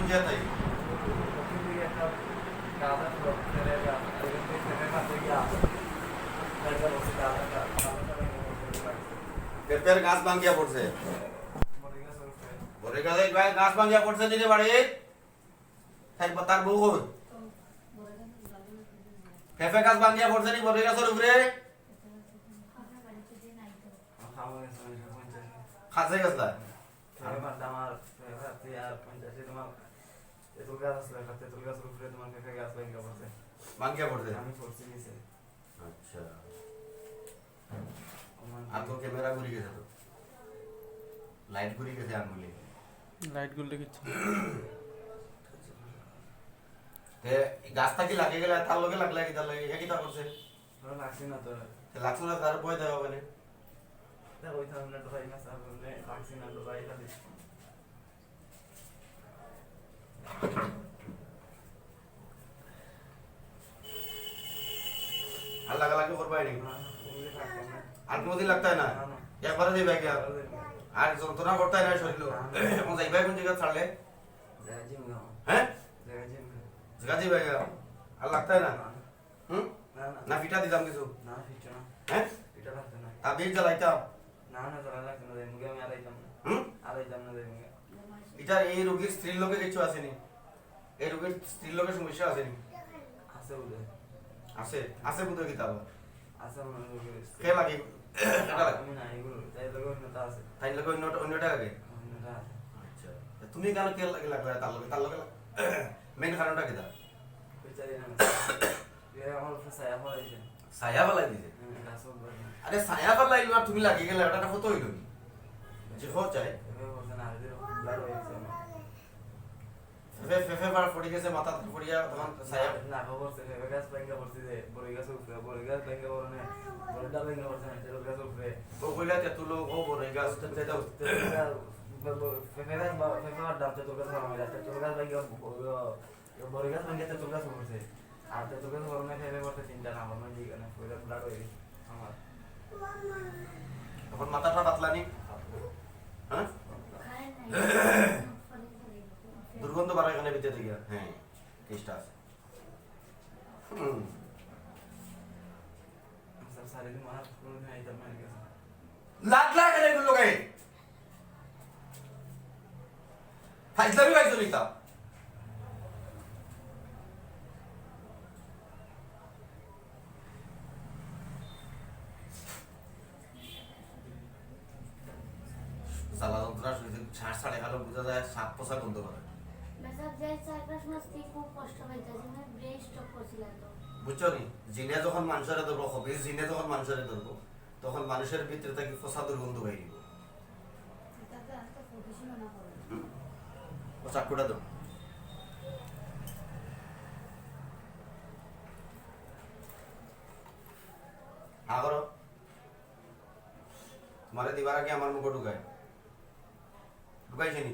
বুঝিয়া তাই পেঁপের গাছ ভাঙ্গিয়া পড়ছে বড়ি গাছে গাছ ভাঙ্গিয়া পড়ছে নিজে বাড়ি তার বউ কই পেঁপে গাছ ভাঙ্গিয়া পড়ছে নি বড়ি গাছের উপরে খাসে গেছলা ভাঙ্গিয়া পড়ছে আচ্ছা আর তো ক্যামেরা ঘুরে গেছে তো লাইট ঘুরে গেছে আঙ্গুলি লাইট গুলো কিছু তে গাছটা কি লাগে গেলে তার লগে লাগলে কি তার লগে একই তা করছে লাগছে না তো লাগছে না তার বই দেওয়া মানে ওই তো আমরা ডরাই না স্যার বলে লাগছে না ডরাই খালি আর লাগালাগি করবাই নি আর কোনদিন লাগতাই না একবারে দিবে কি আর যন্ত্রণা করতাই না শরীর এখন যাইবাই কোন জায়গা ছাড়লে হ্যাঁ জায়গা যাইবাই আর লাগতাই না হুম না পিঠা দিতাম কিছু না ফিট না হ্যাঁ এটা লাগছে না তা বিল জ্বালাইতাম না না জ্বালা লাগছে না মুগে আমি আড়াইতাম না হুম আড়াইতাম না মুগে এটা এই রোগীর স্ত্রীর লোকে কিছু আসেনি এই রোগীর স্ত্রীর লোকের সমস্যা আসেনি আছে বলে আছে আছে বুঝে কি তাও আছে মনে হয় কে লাগে এটা লাগে আমি না এগুলো তাই লোক অন্যটা আছে তাই লোকে অন্যটা লাগে অন্যটা আছে আচ্ছা তুমি কেন কে লাগে লাগবে তার লোকে মেন কারণটা কি তা বিচারি না এ আমার উপরে ছায়া পড়াইছে ছায়া ফেলাই দিছে গাছ উপরে আরে ছায়া ফেলাইলো আর তুমি লাগি গেলে ওটা কত হইল যে হো চাই এভাবে বলছে না আরে ব্লাড হয়ে গেছে ফেফে বার পড়ে গেছে মাথা পড়িয়া তখন ছায়া না খবর সে গাছ ব্যাংকে পড়ছে যে বড় গাছ উপরে বড় গাছ ব্যাংকে পড়নে বড় ডাল ব্যাংকে পড়ছে না তেল গাছ উপরে ও কইলা তে তুলো ও বড় গাছ তে দাও ফেফে আর ডাল তেল গাছ আমার যাচ্ছে তেল গাছ ব্যাংকে বড় গাছ ব্যাংকে তেল গাছ পড়ছে আর তেল গাছ পড়নে ফেফে পড়ছে তিনটা না আমার মানে দিকে না পুরো ব্লাড হয়ে গেছে আমার তখন মাথাটা পাতলানি হ্যাঁ দুর্গন্ধ বার এখানে ভিতরে থেকে হ্যাঁ টেস্ট আছে সব সারে দিন মার কোনো দিন আইতাম না গেছে লাগলা এখানে এগুলো লোকে ফাইজলামি পাইছো নিতা জ্বালা যন্ত্রণা শরীরে শ্বাস ছাড়ে গেল বোঝা যায় সাপ পোষা গন্ধ করে বুঝছো নি জিনে যখন মানুষের ধরবো হবে জিনে যখন মানুষের ধরবো তখন মানুষের ভিতরে থাকি পোষা দুর্গন্ধ বাইরিব চাকুটা দাও আগর তোমারে দিবার আগে আমার মুখ ঢুকায় ঢুকাইছে নি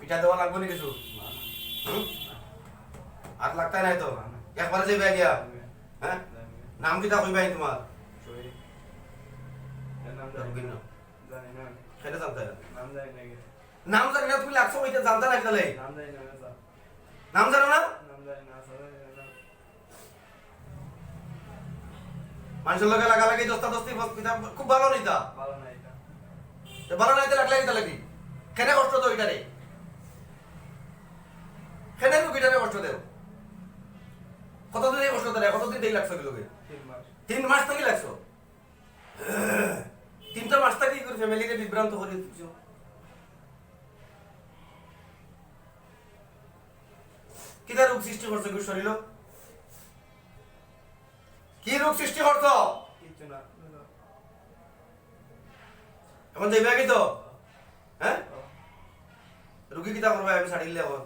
পিঠা দেওয়া লাগবে না কিছু আর লাগতাই নাই তো একবারে যাইবা গিয়া হ্যাঁ নাম কিতা কইবাই তোমার জানি না সেটা জানতে নাম জানি না নাম জানি না তুমি লাগছো ওইটা জানতে লাগতে লাই নাম জানি না স্যার নাম জানো না নাম জানি না স্যার মানুষের লগে লাগালাগি দস্তা দস্তি খুব ভালো নিতা ভালো না এটা ভালো নাইতে লাগলে কিতা লাগি কেন কষ্ট তো ওইটারে কেন রুগীটারে কষ্ট দেও কতদিন এই কষ্ট দেয় কতদিন দেই লাগছো এগুলোকে 3 মাস থেকে লাগছো 3টা মাস থেকে করে ফ্যামিলিকে বিভ্রান্ত করে দিচ্ছো কিটা রোগ সৃষ্টি করছো কি শরীর কি রোগ সৃষ্টি করছো কিচ্ছু না এখন যাইবা কি তো হ্যাঁ রুগী কিটা করবে আমি ছাড়িলে এখন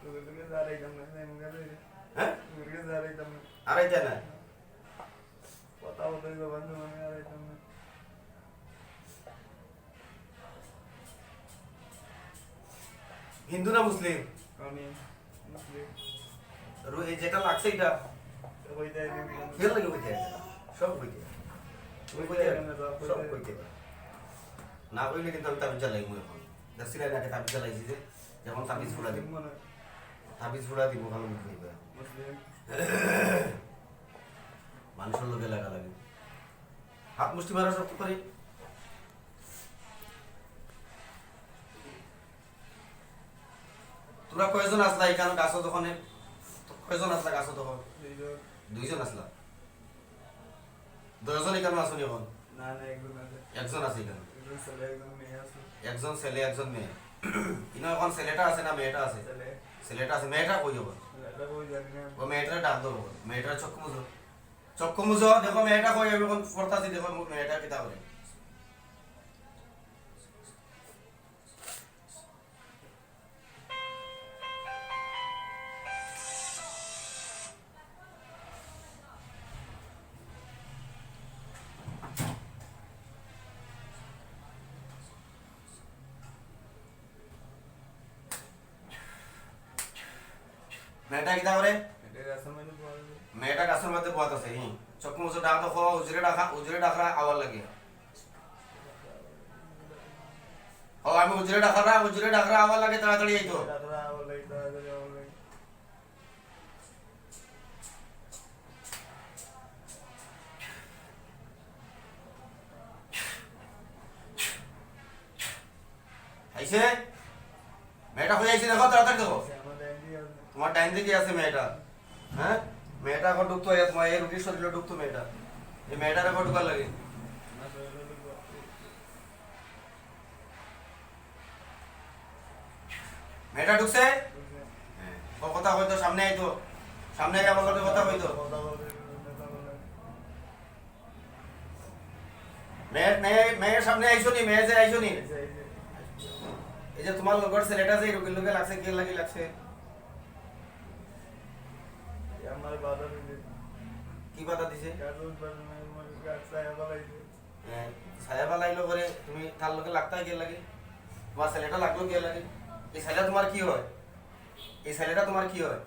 লোকে যারাই দাম না হ্যাঁ লোকে যারাই দাম না আড়াইটা না কথা বলতে জবান জমানে আড়াই দাম না হিন্দু না মুসলিম আমি এই যেটা লাগছে এটা খেয়াল লাগে বুঝে সব বুঝে তুমি বুঝে সব বুঝে না বুঝলে কিন্তু আমি তাবিজ জ্বালাই মনে এখন দেখছি না আগে তাবিজ জ্বালাইছি যে যখন তাবিজ ফুড়া দিব ভালো বুঝবে মানুষের লোকে লাগা লাগে হাত মুষ্টি মারা শক্ত করি তোমরা কয়জন আসলা এখানে গাছ তখন কয়জন আসলা গাছ তখন 2 জন আসলা 10 জন এখানে আসুন এখন একজন আছে এখানে একজন ছেলে একজন মেয়ে ইনো এখন ছেলেটা আছে না মেয়েটা আছে ছেলেটা আছে মেয়েটা কই যাবো ও মেয়েটা ডাক দেবো মেয়েটার চক্ষু মুজো দেখো মেয়েটা কই যাবে এখন পড়তাছি দেখো মেয়েটা কিতা করে মেয়েটা কিতা করে মেয়েটা গাছের মধ্যে বহাত আছে চক্ষু মুজো ডাক দেখো উজরে ডাকরা আওয়াজ লাগে ও আমি উজরে ডাকরা আওয়াজ লাগে তাড়াতাড়ি আইতো আইছে মেয়েটা হয়ে আইছে দেখো তাড়াতাড়ি দেখো তোমার টাইম দিকে আছে মেয়েটা হ্যাঁ মেয়েটা এখন ঢুকতো তোমার এই রুটির শরীরে ঢুকতো মেয়েটা এই মেয়েটার এখন ঢুকার লাগে মেয়েটা ঢুকছে কথা হইতো সামনে আইতো সামনে আই আমার লগে কথা হইতো মেয়ের সামনে আইসো নি মেয়ে যে আইসো নি এই যে তোমার লগর ছেলেটা যে রুগীর লগে লাগছে কি লাগছে কি বাধা দিছে ছায়া বালাইলো করে তুমি তার লগে লাগতাই কে লাগে তোমার ছেলেটা লাগলো কে লাগে এই ছেলেটা তোমার কি হয় এই ছেলেটা তোমার কি হয়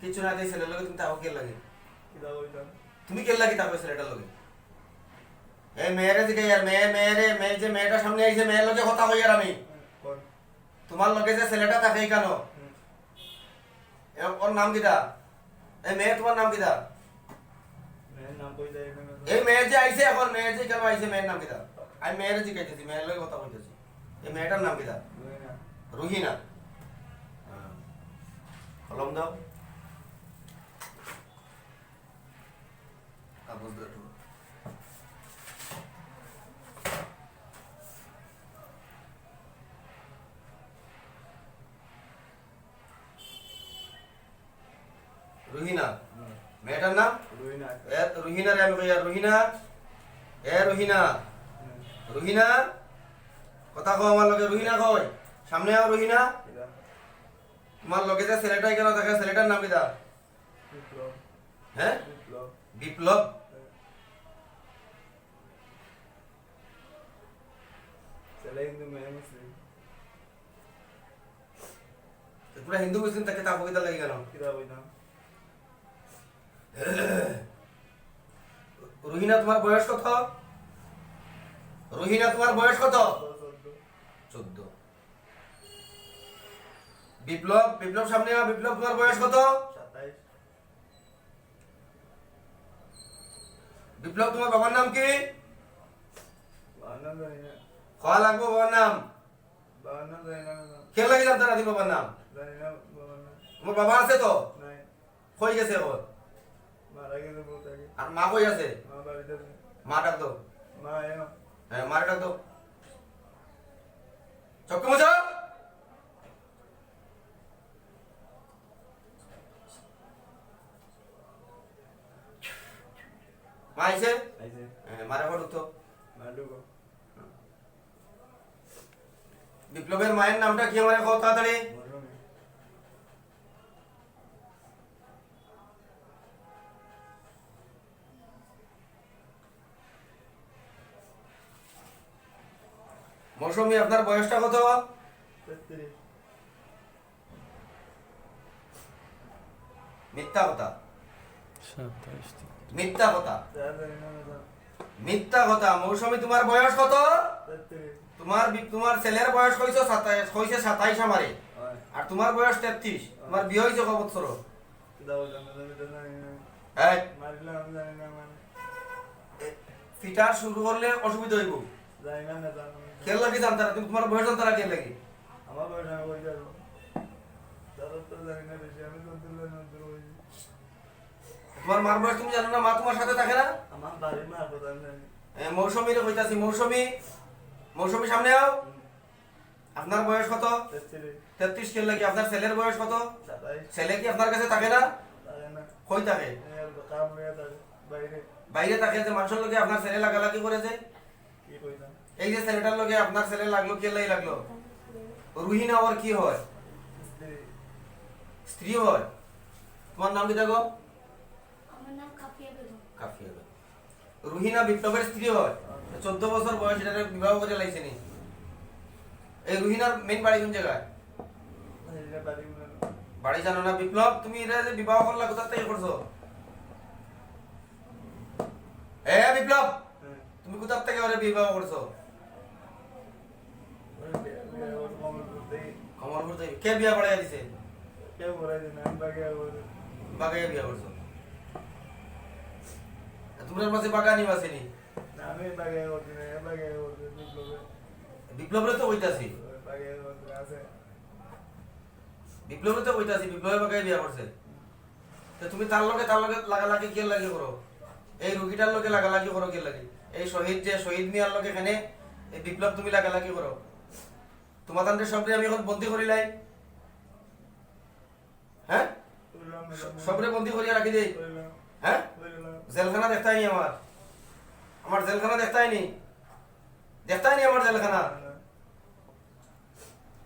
কিছু না এই ছেলের লগে তুমি তাও কে লাগে তুমি কে লাগি তাও ছেলেটার লগে এই মেয়েরে দিকে यार মেয়ে যে মেয়েটা সামনে আইছে মেয়ের লগে কথা কই আর আমি তোমার লগে যে ছেলেটা থাকে কেন ওর নাম কিটা এই মেয়ে তোমার নাম কিটা এই মেয়ে যে আইছে এখন মেয়ে যে কেন আইছে মেয়ের নাম কিটা আমি মেয়ের জিজ্ঞাসা মেয়ের লগে কথা কইতেছি এই মেয়েটার নাম কিটা রুহিনা কলম দাও কাগজ দাও রুহিনা মেয়েটার নাম রুহিনা রে আমি কই রুহিনা কথা কও আমার লগে রুহিনা কই সামনে আও রুহিনা তোমার লগে যে ছেলেটা কেন থাকে ছেলেটার নাম কিটা হ্যাঁ বিপ্লব পুরা হিন্দু মুসলিম তাকে তাকো কিটা লাগি কেন রুহিনা তোমার বয়স কত 14 বিপ্লব সামনে বিপ্লব তোমার বয়স কত 27 বিপ্লব তোমার বাবার নাম কি খাওয়া লাগবো বাবার নাম কে লাগে জানতে না বাবার নাম তোমার বাবা আছে তো কই গেছে এখন আর মা কই আছে মা ডাক দাও হ্যাঁ মারে ডাক দাও চক্কু মোজা মা আইছে মারে ঘর তো বিপ্লবের মায়ের নামটা কি আমারে কও তাড়াতাড়ি মৌসুমী আপনার বয়সটা কত মিথ্যা কথা, 27 থেকে। মিথ্যা কথা, জানি না ম্যাডাম মিথ্যা কথা। মৌসুমী তোমার বয়স কত? 33 তোমার ছেলের বয়স হইছে 27 আমারে, হয় আর তোমার বয়স 33। তোমার বিয়ে হয়েছে কত বছর? দাও জানি না এই মারিলাম জানি না মানে ফিটার শুরু করলে অসুবিধা হইব। জানি না ম্যাডাম কেন লাগে জানতারা? তুমি তোমার বয়স জানতারা কেন লাগে? আমার বয়স আমি বই যাবো দাদা তো জানি না বেশি আমি তো দূর হয়েছি তোমার মার বয়স তুমি জানো না? মা তোমার সাথে থাকে না? আমার বাড়ির মা প্রধান জানি মৌসুমী রে কইতাছি, মৌসুমী, মৌসুমী সামনে আও। আপনার বয়স কত? 33। কেন লাগে? আপনার ছেলের বয়স কত? 27 ছেলে কি আপনার কাছে থাকে না? জানি না কই থাকে? কাম হয়ে থাকে বাইরে বাইরে থাকে। যে মানুষের লোকে আপনার ছেলে লাগালাগি করেছে, কি কইতাম এই যে ছেলেটার লোকে আপনার ছেলে লাগলো, কে লাগলো? রুহিনা ওর কি হয়? স্ত্রী স্ত্রী হয়। তোমার নাম কি দেখো? আমার নাম কাফিয়া বেগম। কাফিয়া বেগম। রুহিনা বিপ্লবের স্ত্রী হয়। 14 বছর বয়স, এটা বিবাহ করে লাইছে নি। এই রুহিনার মেইন বাড়ি কোন জায়গায়? বাড়ি বাড়ি জানো না? বিপ্লব, তুমি এটা যে বিবাহ করলা কোথা থেকে করছো? বিপ্লব, তুমি কোথা থেকে ওরে বিবাহ করছো? কমলপুর থেকে। কে বিয়া পড়াইয়া দিছে? কেউ বলে দিন আমি বাগে বাগাইয়া বিয়া করছো। তোমার মাঝে বাগানি বাসেনি? আমি বাগে করছি না বাগে করছি বিপ্লবে বিপ্লবের তো কইতাছি, বাগে করছি আছে বিপ্লবের তো কইতাছি, বিপ্লবে বাগাই বিয়া করছে। তো তুমি তার লগে লাগালাগি কে লাগে করো? এই রুগীটার লগে লাগালাগি করো কে লাগে? এই শহীদ মিয়ার লগে এখানে এই বিপ্লব তুমি লাগালাগি করো। তোমার তান্ডে সবরে আমি এখন বন্দি করিলাই, হ্যাঁ? সবরে বন্দি করিয়া রাখি দেই, হ্যাঁ? জেলখানা দেখতাই নি আমার জেলখানা দেখতাই নি আমার জেলখানা।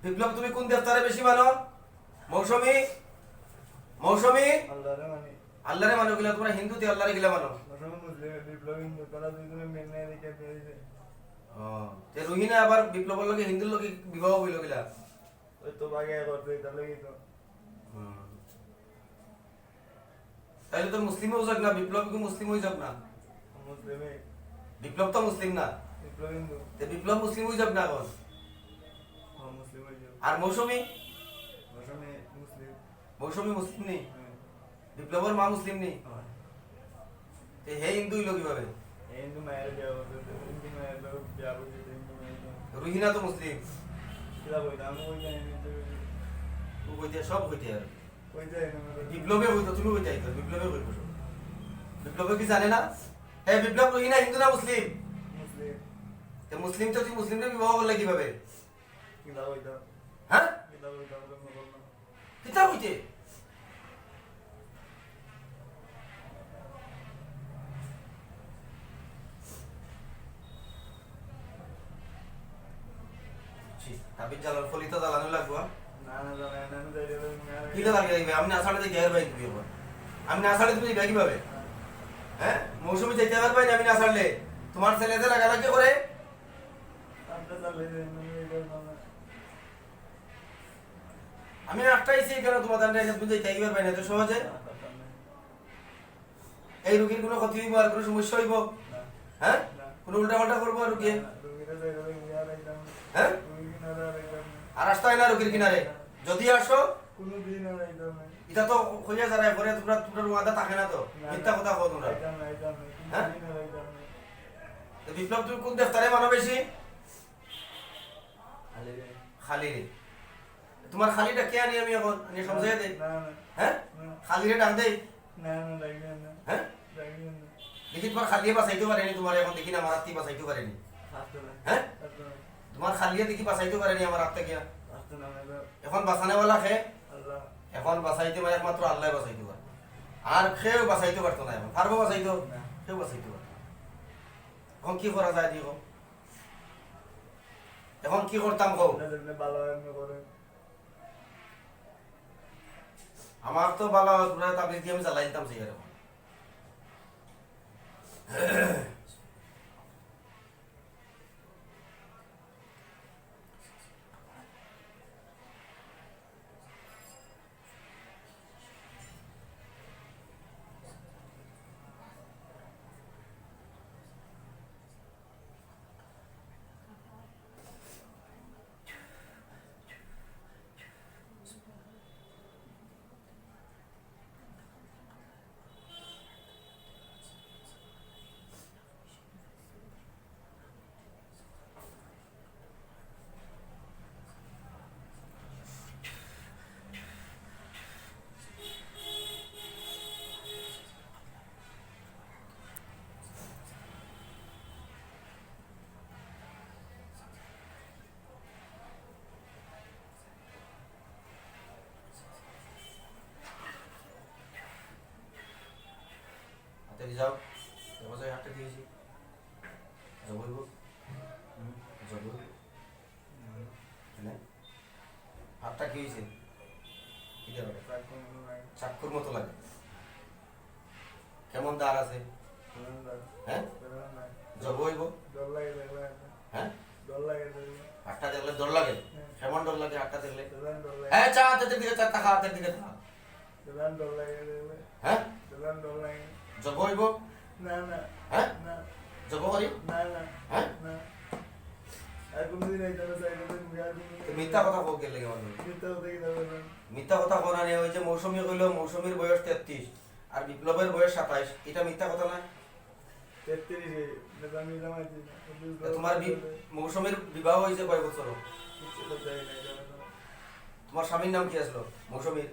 বিপ্লব, তুমি কোন দেবতারে বেশি মানো? মৌসুমী, মৌসুমী, আল্লাহরে মানি আল্লাহরে মানো গিলা? তোমরা হিন্দুতে আল্লাহরে গিলা মানো? মুসলিম বিপ্লব হিন্দু তারা দুইজনে মেনে রেখে পেয়েছে তে রুহিনা আবার বিপ্লবের লগে হিন্দুর লগে বিবাহ হইল গিলা? ওই তো বাগে করছে তাহলে কি তো তাইলে তো মুসলিম হয়ে যাক না? বিপ্লব কি মুসলিম হয়ে যাক না? মুসলিমে বিপ্লব তো মুসলিম না, বিপ্লব হিন্দু তে বিপ্লব মুসলিম হয়ে যাক না এখন? মুসলিম হয়ে যাবে আর মৌসুমী, মৌসুমে মুসলিম মৌসুমী মুসলিম নেই, বিপ্লবের মা মুসলিম নেই, তে হে হিন্দু হইল কিভাবে? হিন্দু মায়ের বিয়া করছে হিন্দু মায়ের বিয়া করছে হিন্দু মায়ের রুহিনা তো মুসলিম। কিলা কইতাম আমি ওই জানি ও কইতে সব কইতে আর ওই যাই না বিপ্লবে হইতো, তুমি কইতে আইতো বিপ্লবে কইবো সব। বিপ্লবে কি জানে না? বিপ্লব, রুহিনা হিন্দু না মুসলিম? মুসলিম তে মুসলিম তো তুই মুসলিমরে বিবাহ করলে কিভাবে? কিলা কইতাম হ্যাঁ, কিলা কইতাম বললাম কিতা হইতে? তাবিজ জ্বালার ফলিত জ্বালানো লাগবো। না না জানা না আমি যাই দেব কিটা লাগে? আমি না ছাড়লে যাইতে পারবাই তুমি এখন? আমি না ছাড়লে তুমি যাইবা কিভাবে? হ্যাঁ, মৌসুমী যাইতে পারবাই না আমি না ছাড়লে? তোমার ছেলেদের লাগালাগি করে আমরা চলে যাই আমি আটটাইছি কেন তোমার দান্ডে? তুমি যাইতে পারবাই না তো সহজে? এই রোগীর কোনো ক্ষতি হইব আর কোনো সমস্যা হইব? হ্যাঁ, কোনো উল্টা পাল্টা করবো আর রোগী? হ্যাঁ, আর আসতে হয় না রোগীর কিনারে? যদি আসো এটা তো কইয়া যারা করে তোমরা ওয়াদা থাকে না তো? মিথ্যা কথা কও তোমরা। হ্যাঁ, তো বিপ্লব, তুমি কোন দেবতারে মানো বেশি? খালি রে। তোমার খালিটা কে আনি আমি এখন আনি সমঝাইয়া দেই? হ্যাঁ, খালি রে ডাক দেই? হ্যাঁ, দেখি তোমার খালিয়ে বাঁচাইতে পারেনি, তোমার এখন দেখি না আমার আত্মী বাঁচাইতে পারেনি। হ্যাঁ, তোমার খালিয়ে দেখি বাঁচাইতে পারেনি আমার আত্মা গিয়া। এখন বাঁচানেওয়ালা খে? এখন বাঁচাইতে পারে একমাত্র আল্লাহ বাঁচাইতে পারে, আর কেউ বাঁচাইতে পারতো না। এখন পারবো বাঁচাইতো? কেউ বাঁচাইতে পারতো। এখন কি করা যায় দিও? এখন কি করতাম কও? আমার তো ভালো তোমরা তাবিজ দিয়ে আমি জ্বালাই দিতাম সেই এরকম। যাও এবার যাই হাতটা দিয়েছি জবইব জবইব হাতটা কি হয়েছে কি দেবে চাক্ষুর মতো লাগে কেমন দাঁড় আছে হ্যাঁ জবইব হ্যাঁ হাতটা দেখলে ডর লাগে কেমন ডর লাগে হাতটা দেখলে হ্যাঁ চা হাতের দিকে চা টাকা হাতের দিকে টাকা হ্যাঁ জবইব হ্যাঁ জব করি হ্যাঁ মিথ্যা কথা কো গেলে মিথ্যা কথা কোনা নেই ওই যে মৌসুমী কইল মৌসুমীর বয়স 33 আর বিপ্লবের বয়স 27 এটা মিথ্যা কথা না তোমার মৌসুমীর বিবাহ হয়েছে কয় বছর তোমার স্বামীর নাম কি আসলো মৌসুমীর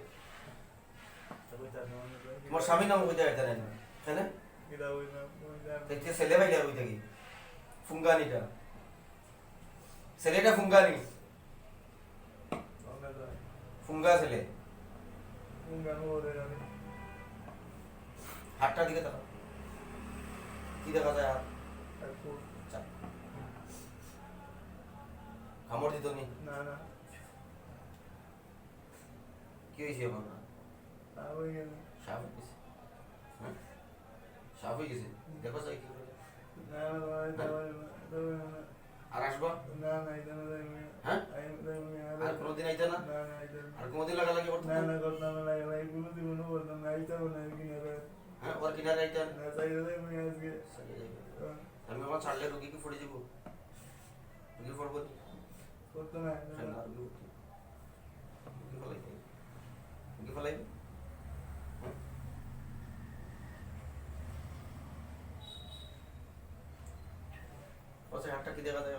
তোমার স্বামীর নাম কইতে আইতা না কেন দেখতে ছেলে ভাইলা কই থাকি ফুঙ্গানিটা ছেলেটা ফুঙ্গানি ফুঙ্গা ছেলে হাতটার দিকে তাকাও কি দেখা যায় হাত কামড় দিত নি কি হয়েছে আমার সাপ হয়ে গেছে হ্যাঁ সাপ হয়ে গেছে দেখো যাই কি করে আর আসবা হ্যাঁ আর কোনোদিন আইতা না আর কোনোদিন লাগালাগি করতে হ্যাঁ ওর কিনারে আইতা আমি আমার ছাড়লে রুগী কি ফড়ে যাব রুগী ফড়ব রুগী ফলাই ওসে হাতটা কি দেখা যায়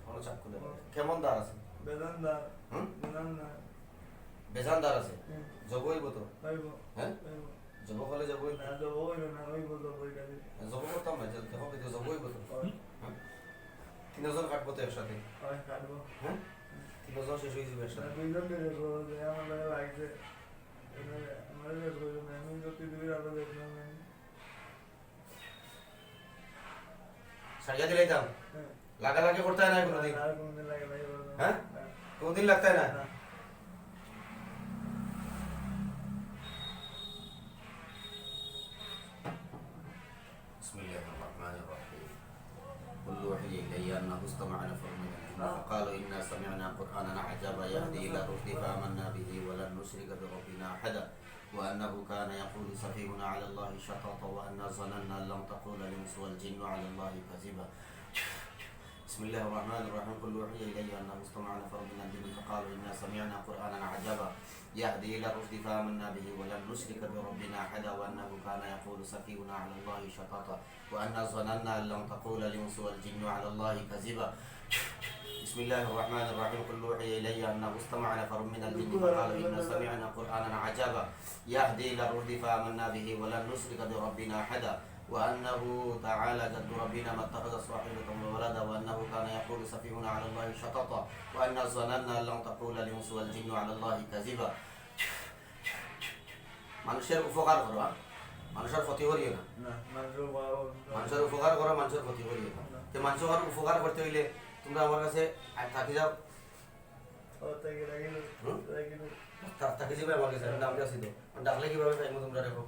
কোনো চাকু দেখা যায় কেমন দাঁড় আছে বেজান দাঁড় আছে জবইব তো হ্যাঁ জব হলে জবই জব করতাম না দেখো কিন্তু জবইব তো হ্যাঁ তিনজন কাটবো তো একসাথে হ্যাঁ তিনজন শেষ হয়ে যাবে একসাথে সারিয়া দিলাইতাম লাগালাগি করতে হয় না কোনোদিন হ্যাঁ কোনোদিন লাগতে হয় না قل وحي إلي أنه استمع نفر من الجن فقالوا إنا سمعنا قرآنا عجبا يهدي إلى الرشد فآمنا به ولن نشرك بربنا أحدا وأنه كان يقول سفيهنا على الله شططا وأنا ظننا أن لم تقول الإنس والجن على الله كذبا بسم الله الرحمن الرحيم قل وحي إلي أنه استمع نفر من الجن فقالوا إنا سمعنا قرآنا عجبا يهدي إلى الرشد فآمنا به ولن نشرك بربنا أحدا وأنه كان يقول سفيهنا على الله شططا وأنا ظننا أن لم تقول الإنس والجن على الله كذبا بسم الله الرحمن الرحيم قل أوحي إلي أنه استمع نفر من الجن فقالوا إنا سمعنا قرآنا عجبا يهدي إلى الرشد فآمنا به ولن نشرك بربنا أحدا وأنه تعالى جد ربنا ما اتخذ صاحبة وولدا وأنه كان يقول سفيهنا على الله شططا وأنا ظننا أن لم تقول الإنس والجن على الله كذبا মানুষের উপকার করো মানুষের ক্ষতি করিও না মানুষের উপকার করো মানুষের ক্ষতি করিও না তো মানুষের উপকার করতে হইলে তোমরা আমার কাছে থাকি যাও থাকি যাবে আমার কাছে নাম আছে তো ডাকলে কিভাবে পাইবো তোমরা দেখো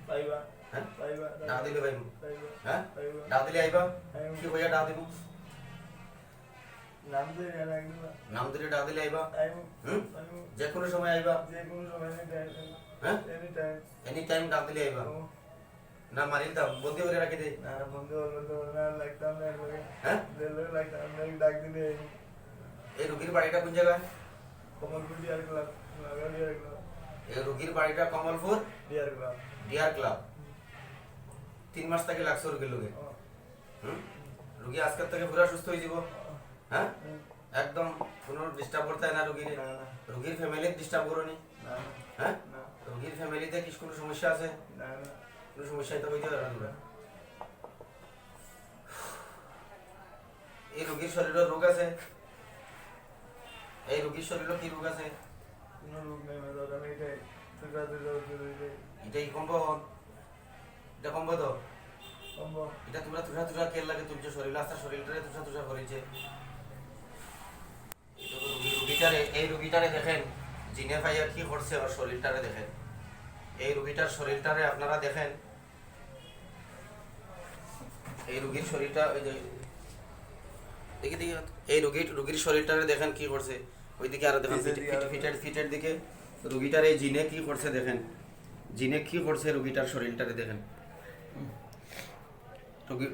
পাইবা হ্যাঁ পাইবা ডাক দিলে পাইবো পাইবা হ্যাঁ পাইবা ডাক দিলে আইবা কি কইয়া ডাক দিব নাম ধরে রাখবা নাম ধরে ডাক দিলে আইবা আইবো হুম আইবো যে কোনো সময় আইবা যে কোনো সময় হ্যাঁ এনি টাইম এনি টাইম ডাক দিলে আইবা না মারিল দাও বন্দি করে রাখি দে না বন্ধু বলতো না লাগতাম না এরপরে হ্যাঁ দিলে লাগতাম না ডাক দিলে এই রুগীর বাড়িটা কোন জায়গায় কমলপুর ডিয়ার ক্লাব লাগা ডিয়ার ক্লাব এই রুগীর বাড়িটা Kamalpur dear club deer club 3 মাস থেকে লাগছে রুগীর লোকে হুম রুগী আজকের থেকে পুরো সুস্থ হয়ে যাব হ্যাঁ একদম কোনো ডিস্টার্ব করতে হয় না রুগীর না না রুগীর ফ্যামিলি ডিস্টার্ব করনি না হ্যাঁ না রুগীর ফ্যামিলিতে কি কোনো সমস্যা আছে না না কোনো সমস্যাই তো হইতে পারে না এই রোগীর শরীরে রোগ আছে এই রোগীর শরীরে কি রোগ আছে কোনো রোগ নেই দাদা এটাই সুগা দিলে এটাই কম্পন এটা কমবো তো কমবো এটা তোমরা তুষা তুষা কেল লাগে তুলছে শরীর আস্তা শরীরটারে তুষা তুষা করেছে এই রুগীটারে দেখেন জিনে ভাইয়া কি করছে ওর শরীরটারে দেখেন এই রুগীটার শরীরটারে আপনারা দেখেন এই রুগীর শরীরটা ওই যে দেখি দেখি এই রুগীর শরীরটারে দেখেন কি করছে ওইদিকে আরো দেখেন ফিটের দিকে রুগীটার এই জিনে কি করছে দেখেন জিনে কি করছে রুগীটার শরীরটারে দেখেন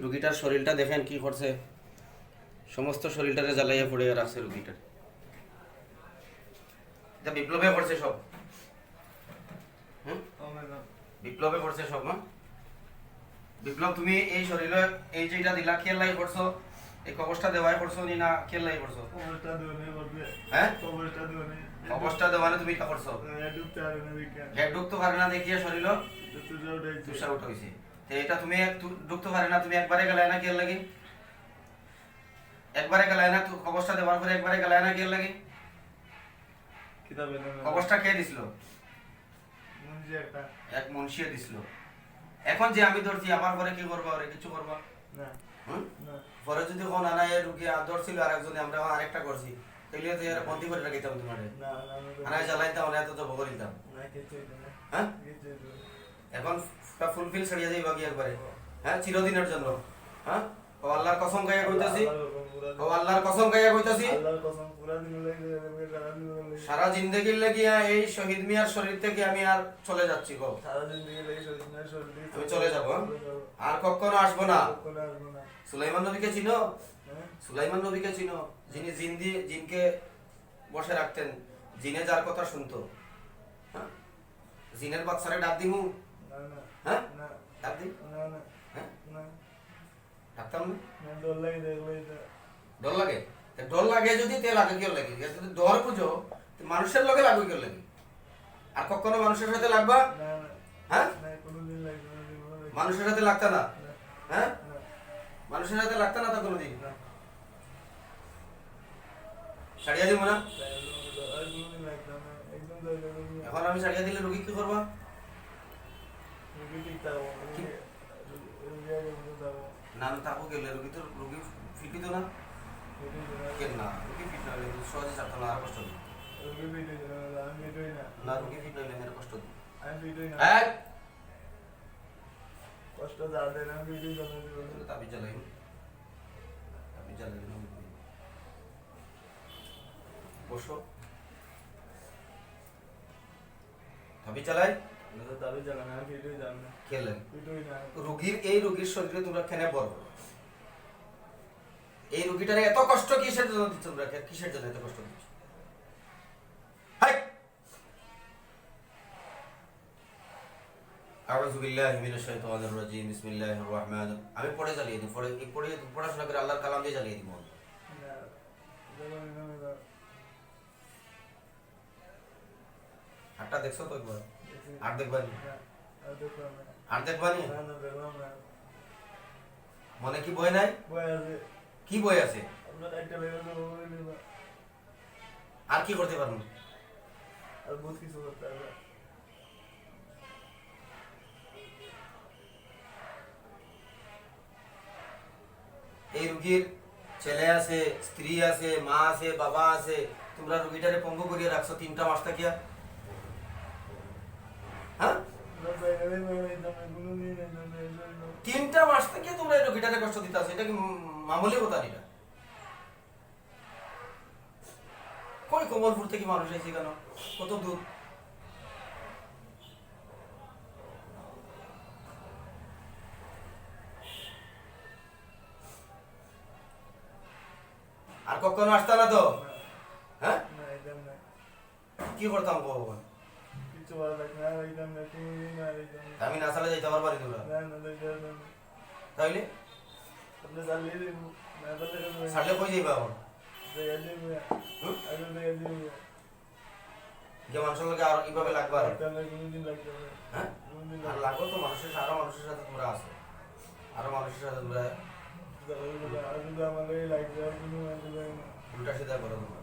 রুগীটার শরীরটা দেখেন কি করছে সমস্ত শরীরটারে জ্বালাইয়া পড়ে রাখছে রুগীটার এটা বিপ্লবে করছে সব বিপ্লবে করছে সব না বিপ্লব তুমি এই শরীরে এই যেটা দিলা খেলাই করছো এই কবজটা দেওয়াই করছো নি না খেলাই করছো হ্যাঁ কবজটা দেওয়ানে তুমি কি করছো হেড ঢুকতে পারে না দেখিয়ে শরীর তুষা উঠা হইছে তো এটা তুমি ঢুকতে পারে না তুমি একবারে গেলাই না খেল লাগি একবারে গেলাই না তো কবজটা দেওয়ার পরে একবারে গেলাই না খেল লাগি কবজটা কে দিছিল এক মুন্সিয়ে দিছিল এখন যে আমি ধরছি আমার পরে কি করবা ওরে কিছু করবা না পরে যদি কোন আনা এ রুগী আদর ছিল আর একজনে আমরা আরেকটা করছি তাইলে তো এর বন্দি করে রাখিতাম তোমারে আনা জ্বালাইতাম না এত তো বগরিতাম হ্যাঁ এখন ফুলফিল ছাড়িয়ে যাইবা কি একবারে হ্যাঁ চিরদিনের জন্য হ্যাঁ ও আল্লাহর কসম খাইয়া কইতাছি ও আল্লাহর কসম খাইয়া কইতাছি সারা জিন্দেগির লাগিয়া এই শহীদ মিয়ার শরীর থেকে আমি আর চলে যাচ্ছি গো আমি চলে যাব আর কখনো আসবো না সুলাইমান নবীকে চিনো সুলাইমান নবীকে চিনো যিনি জিনকে বসে রাখতেন জিনে যার কথা শুনতো হ্যাঁ জিনের বাচ্চারে ডাক দিমু হ্যাঁ ডাক দিই হ্যাঁ ডাকতাম না ডর লাগে ডর লাগে যদি তে লাগে কেউ লাগে যদি ডর বুঝো মানুষের লগে লাগবে কেউ লাগে আর কখনো মানুষের সাথে লাগবা হ্যাঁ মানুষের সাথে লাগতা না হ্যাঁ মানুষের সাথে লাগতা না তা কোনোদিন ছাড়িয়ে দিব না এখন আমি ছাড়িয়ে দিলে রোগী কি করবা না না তাকে গেলে রোগী তো রোগী ফিটিত না কেন না রোগী ফিট না হলে সহজে ছাড়তো না আর কষ্ট দিই না রোগী ফিট না হলে মেরে কষ্ট দিই কষ্ট যাদের আমি তাবি জ্বালাই বসো তাবি চালাই খেলেন রোগীর শরীরে তোমরা খেনে বড় এই রোগীটারে এত কষ্ট কিসের জন্য দিচ্ছ তোমরা কিসের জন্য এত কষ্ট দিচ্ছ আউযু বিল্লাহি মিনাশ শাইতানির রাজিম বিসমিল্লাহির রহমানির আমি পড়ে জ্বালিয়ে দিই পড়ে পড়াশোনা করে আল্লাহর কালাম দিয়ে জ্বালিয়ে দিব হাতটা দেখছো তো একবার আর দেখবানি মনে কি বই নাই কি বই আছে আর কি করতে পারবো আর বহুত কিছু করতে হবে এই রোগীর ছেলে আছে স্ত্রী আছে মা আছে বাবা আছে তোমরা রোগীটারে পঙ্গু করিয়ে রাখছো 3টা মাস থাকিয়া হ্যাঁ 3টা মাস থেকে তোমরা এই রোগীটারে কষ্ট দিতেছো এটা কি মামুলি কথা না কই কমলপুর থেকে মানুষ আইছে কেন কত দূর আর কখনো আসতা না তো হ্যাঁ কি করতাম কখন আমি না চালে যাইতে পারবারি তোরা তাইলে ছাড়লে কই যাইবা এখন যে মানুষের লোকে আর এইভাবে লাগবে আর হ্যাঁ আর লাগবে তো মানুষের আরো মানুষের সাথে তোমরা আছো আরো মানুষের সাথে তোমরা উল্টা সিধা করো তোমরা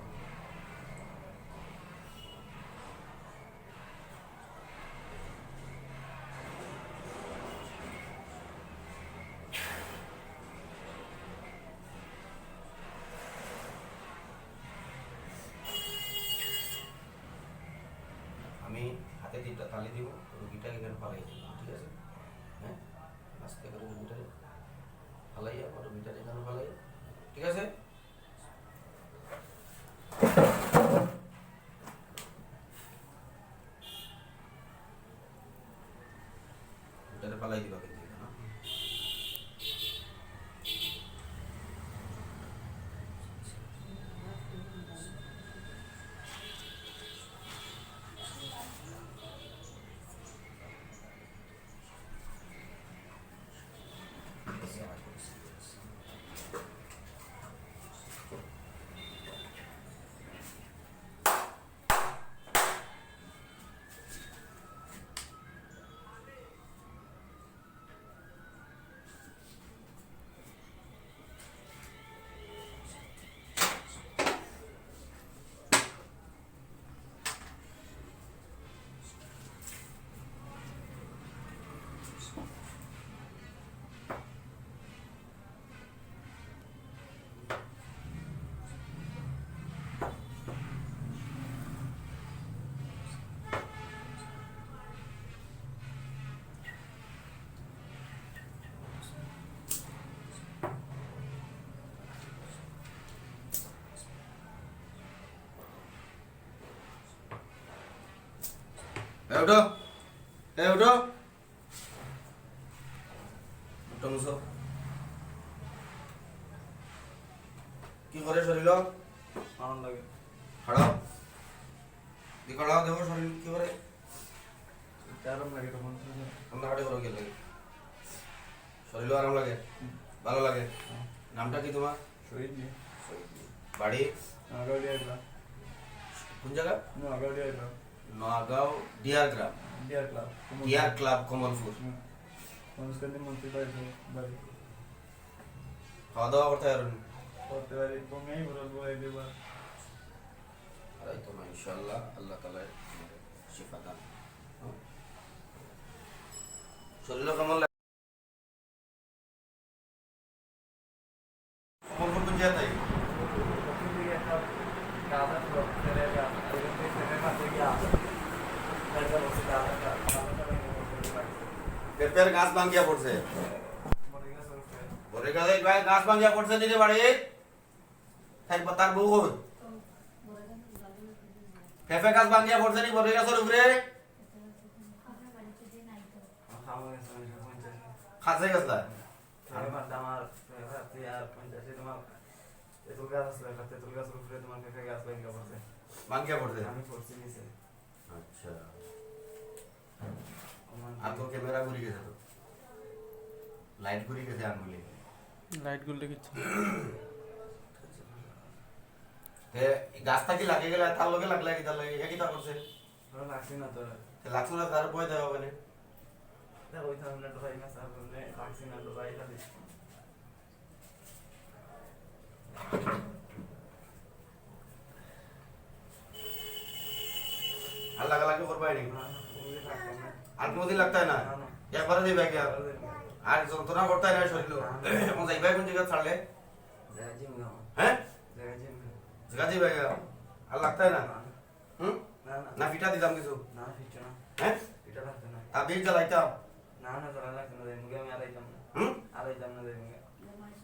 আমি হাতে তিনটা তালি দিব, রুগীটাকে এখানে পালাই দিব, ঠিক আছে? হ্যাঁ, আস্তে করে রুগীটাকে ফালাইয়া বা রুগীটাকে এখানে ফালাই, ঠিক আছে? রুগীটাকে পালাই দিবা কিন্তু এখানে। উঠো, উঠো, উঠো মুছো। কি করে শরীর? আরাম লাগে। খাড়াও, দি খাড়াও, দেখো শরীর কি করে? আরাম লাগে তখন। রান্নাঘাটে করো কি লাগে? শরীরও আরাম লাগে, ভালো লাগে। নামটা কি তোমার? শহীদ নেই। বাড়ি আগাউডিয়া ক্লাব। কোন জায়গা? আগাউডিয়া ক্লাব। নগাঁও ডিয়ার গ্রাম, ডিয়ার ক্লাব। Deer club Kamalpur. সংস্কৃতি মন্ত্রী বাড়ি। খাওয়া দাওয়া করতে পারবেন? করতে পারি কমেই বলবো একবার। আর এই তো ইনশাআল্লাহ আল্লাহ তাআলা শিফা দান। শরীর কেমন লাগে? কমলপুর কোন জায়গা তাই? পেঁপের গাছ ভাঙ্গিয়া পড়ছে, বড়ি গাছ ভাঙ্গিয়া পড়ছে দিদি বাড়ি। তার বউ কই? পেঁপে গাছ ভাঙ্গিয়া পড়ছে নি বড়ি গাছের উপরে? খাসে গেছলা? ভাঙ্গিয়া পড়ছে। আচ্ছা, আর তো ক্যামেরা ঘুরে গেছে, তো লাইট ঘুরে গেছে আঙ্গুলি। লাইট গুলো দেখেছি। গাছটা কি লাগে গেলে তার লগে লাগলে কি তার লাগে কি তা করছে? লাগছে না তো। লাগছে না, তার বয় দেওয়া হবে না। ওই ধরনের ডরাই না স্যার, লাগছে না ডরাই খালি। আর লাগালাগি করবাই নি? আর কোনদিন লাগতাই না? একবারে দিবে কি আর যন্ত্রণা করতাই না শরীর? এখন যাইবাই কোন জায়গা ছাড়লে? হ্যাঁ, জায়গা যাইবাই আর লাগতাই না? হুম, না পিঠা দিতাম কিছু? হ্যাঁ, তা বীজ জ্বালাইতাম? হুম,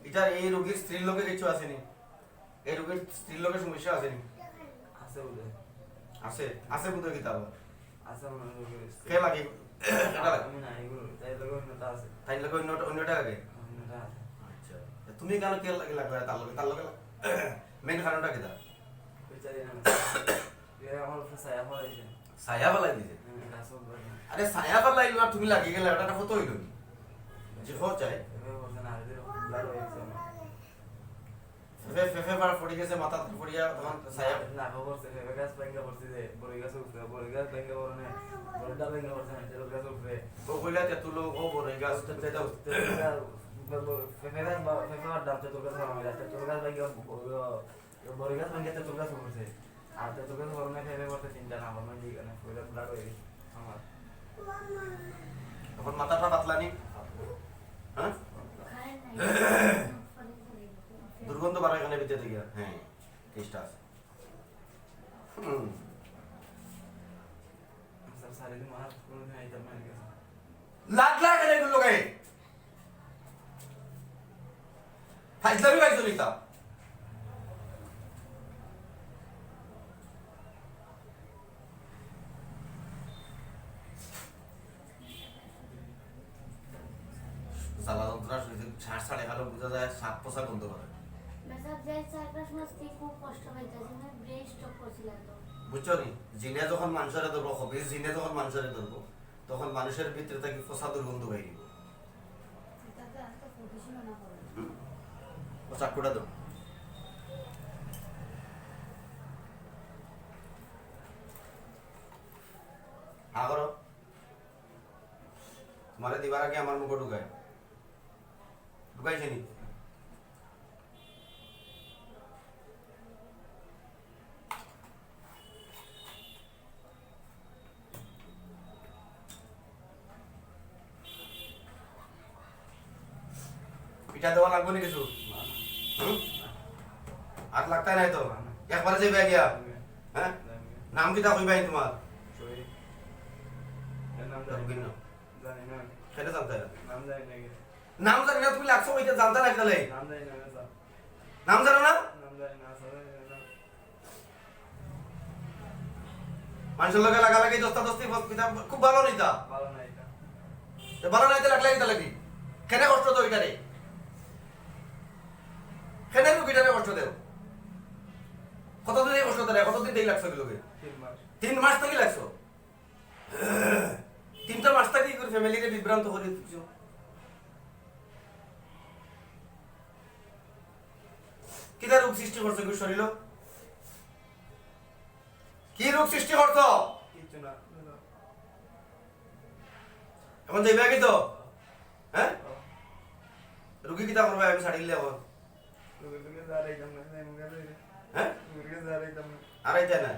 এটা এই রোগীর স্ত্রীর লোকে কিছু আসেনি? এই রোগীর স্ত্রীর লোকের সমস্যা আসেনি? আছে, আছে বুঝে কি তাও কে লাগে? তাই লাগে অন্যটা লাগে। আচ্ছা, তুমি কেন কে লাগে লাগবে তার লগে মেন কারণটা কি? ছায়া ফেলাই দিছে। আরে ছায়া ফেলাই আর তুমি লাগি গেলে এটা কত হইল? যে হওয়া চাই ফেফে বার পড়ে গেছে, মাথা পড়িয়া তখন ছায়া না করছে গাছ ব্যাংকে পড়ছে যে বড় গাছ উপরে বড় গাছ ব্যাংকে পড়ে না বড়টা ব্যাংকে পড়ছে না তেল গাছ উপরে ও কইলা তে তুলো ও বড় গাছ তে দাও ফেফে দাম তেল গাছ ভালো লাগে তেল গাছ ব্যাংকে বড় গাছ ব্যাংকে তেল গাছ উপরে আর তেল গাছ ভালো না ফেফে পড়ছে তিনটা না ভালো দিই না পুরো ব্লাড হয়ে গেছে আমার এখন মাথাটা পাতলা নি? হ্যাঁ, দুর্গন্ধ বাড়া এখানে ভিতরে থেকে। হ্যাঁ, টেস্ট আছে। সারি দিন মার কোন দিন আইতাম না গেছে লাখ লাখ এগুলো গায়ে ফাইজলামি ফাইজলিতা জ্বালা যন্ত্রণা শুনেছি শ্বাস ছাড়ে গেল বোঝা যায় সাত পোশাক বন্ধ করে মেসাব যাই 4-5 মাস থেকে খুব কষ্ট পাইতাছি না ব্রেন স্ট্রোক করছিল তো বুঝছো নি জিনে যখন মানুষের ধরবো হবে জিনে যখন মানুষের ধরবো তখন মানুষের ভিতরে থেকে ফসা দুর্গন্ধ বাইরিব তাতে আর তো প্রফেশনাল না করে ও চাকুটা দাও আগরো তোমারে দিবার আগে আমার মুখ ঢুকায় ঢুকাইছে নি পিঠা দেওয়া লাগবে না কিছু আর লাগতাই নাই তো একবারে যাইবা গিয়া হ্যাঁ নাম কিতা কইবাই তোমার সই এর নাম রবিন জানি না সেটা জানতে না নাম জানি না নাম জানি না তুমি লাগছো ওইটা জানতে না তাহলে নাম জানি না স্যার নাম জানো না নাম জানি না স্যার মানুষের লোকে লাগালাগি দস্তা দস্তি পিতা খুব ভালো নিতা ভালো না এটা ভালো নাইতে লাগলে কিতা লাগি কেন কষ্ট তো ওইটারে কেন রুগীটারে কষ্ট দেও কতদিন এই কষ্ট দেয় কতদিন দেই লাগছো এগুলোকে 3 মাস 3 মাস থেকে লাগছো 3টা মাস থেকে কি করে ফ্যামিলিকে বিভ্রান্ত করে দিচ্ছ কিটা রোগ সৃষ্টি করছো কি শরীর কি রোগ সৃষ্টি করছো কিছু না এখন যাইবা কি তো হ্যাঁ রুগী কিটা করবে আমি ছাড়ি দিলে এখন তুমি যারা একদম না মুখে ধরে হ্যাঁ তুমি যারা একদম আর আইতে না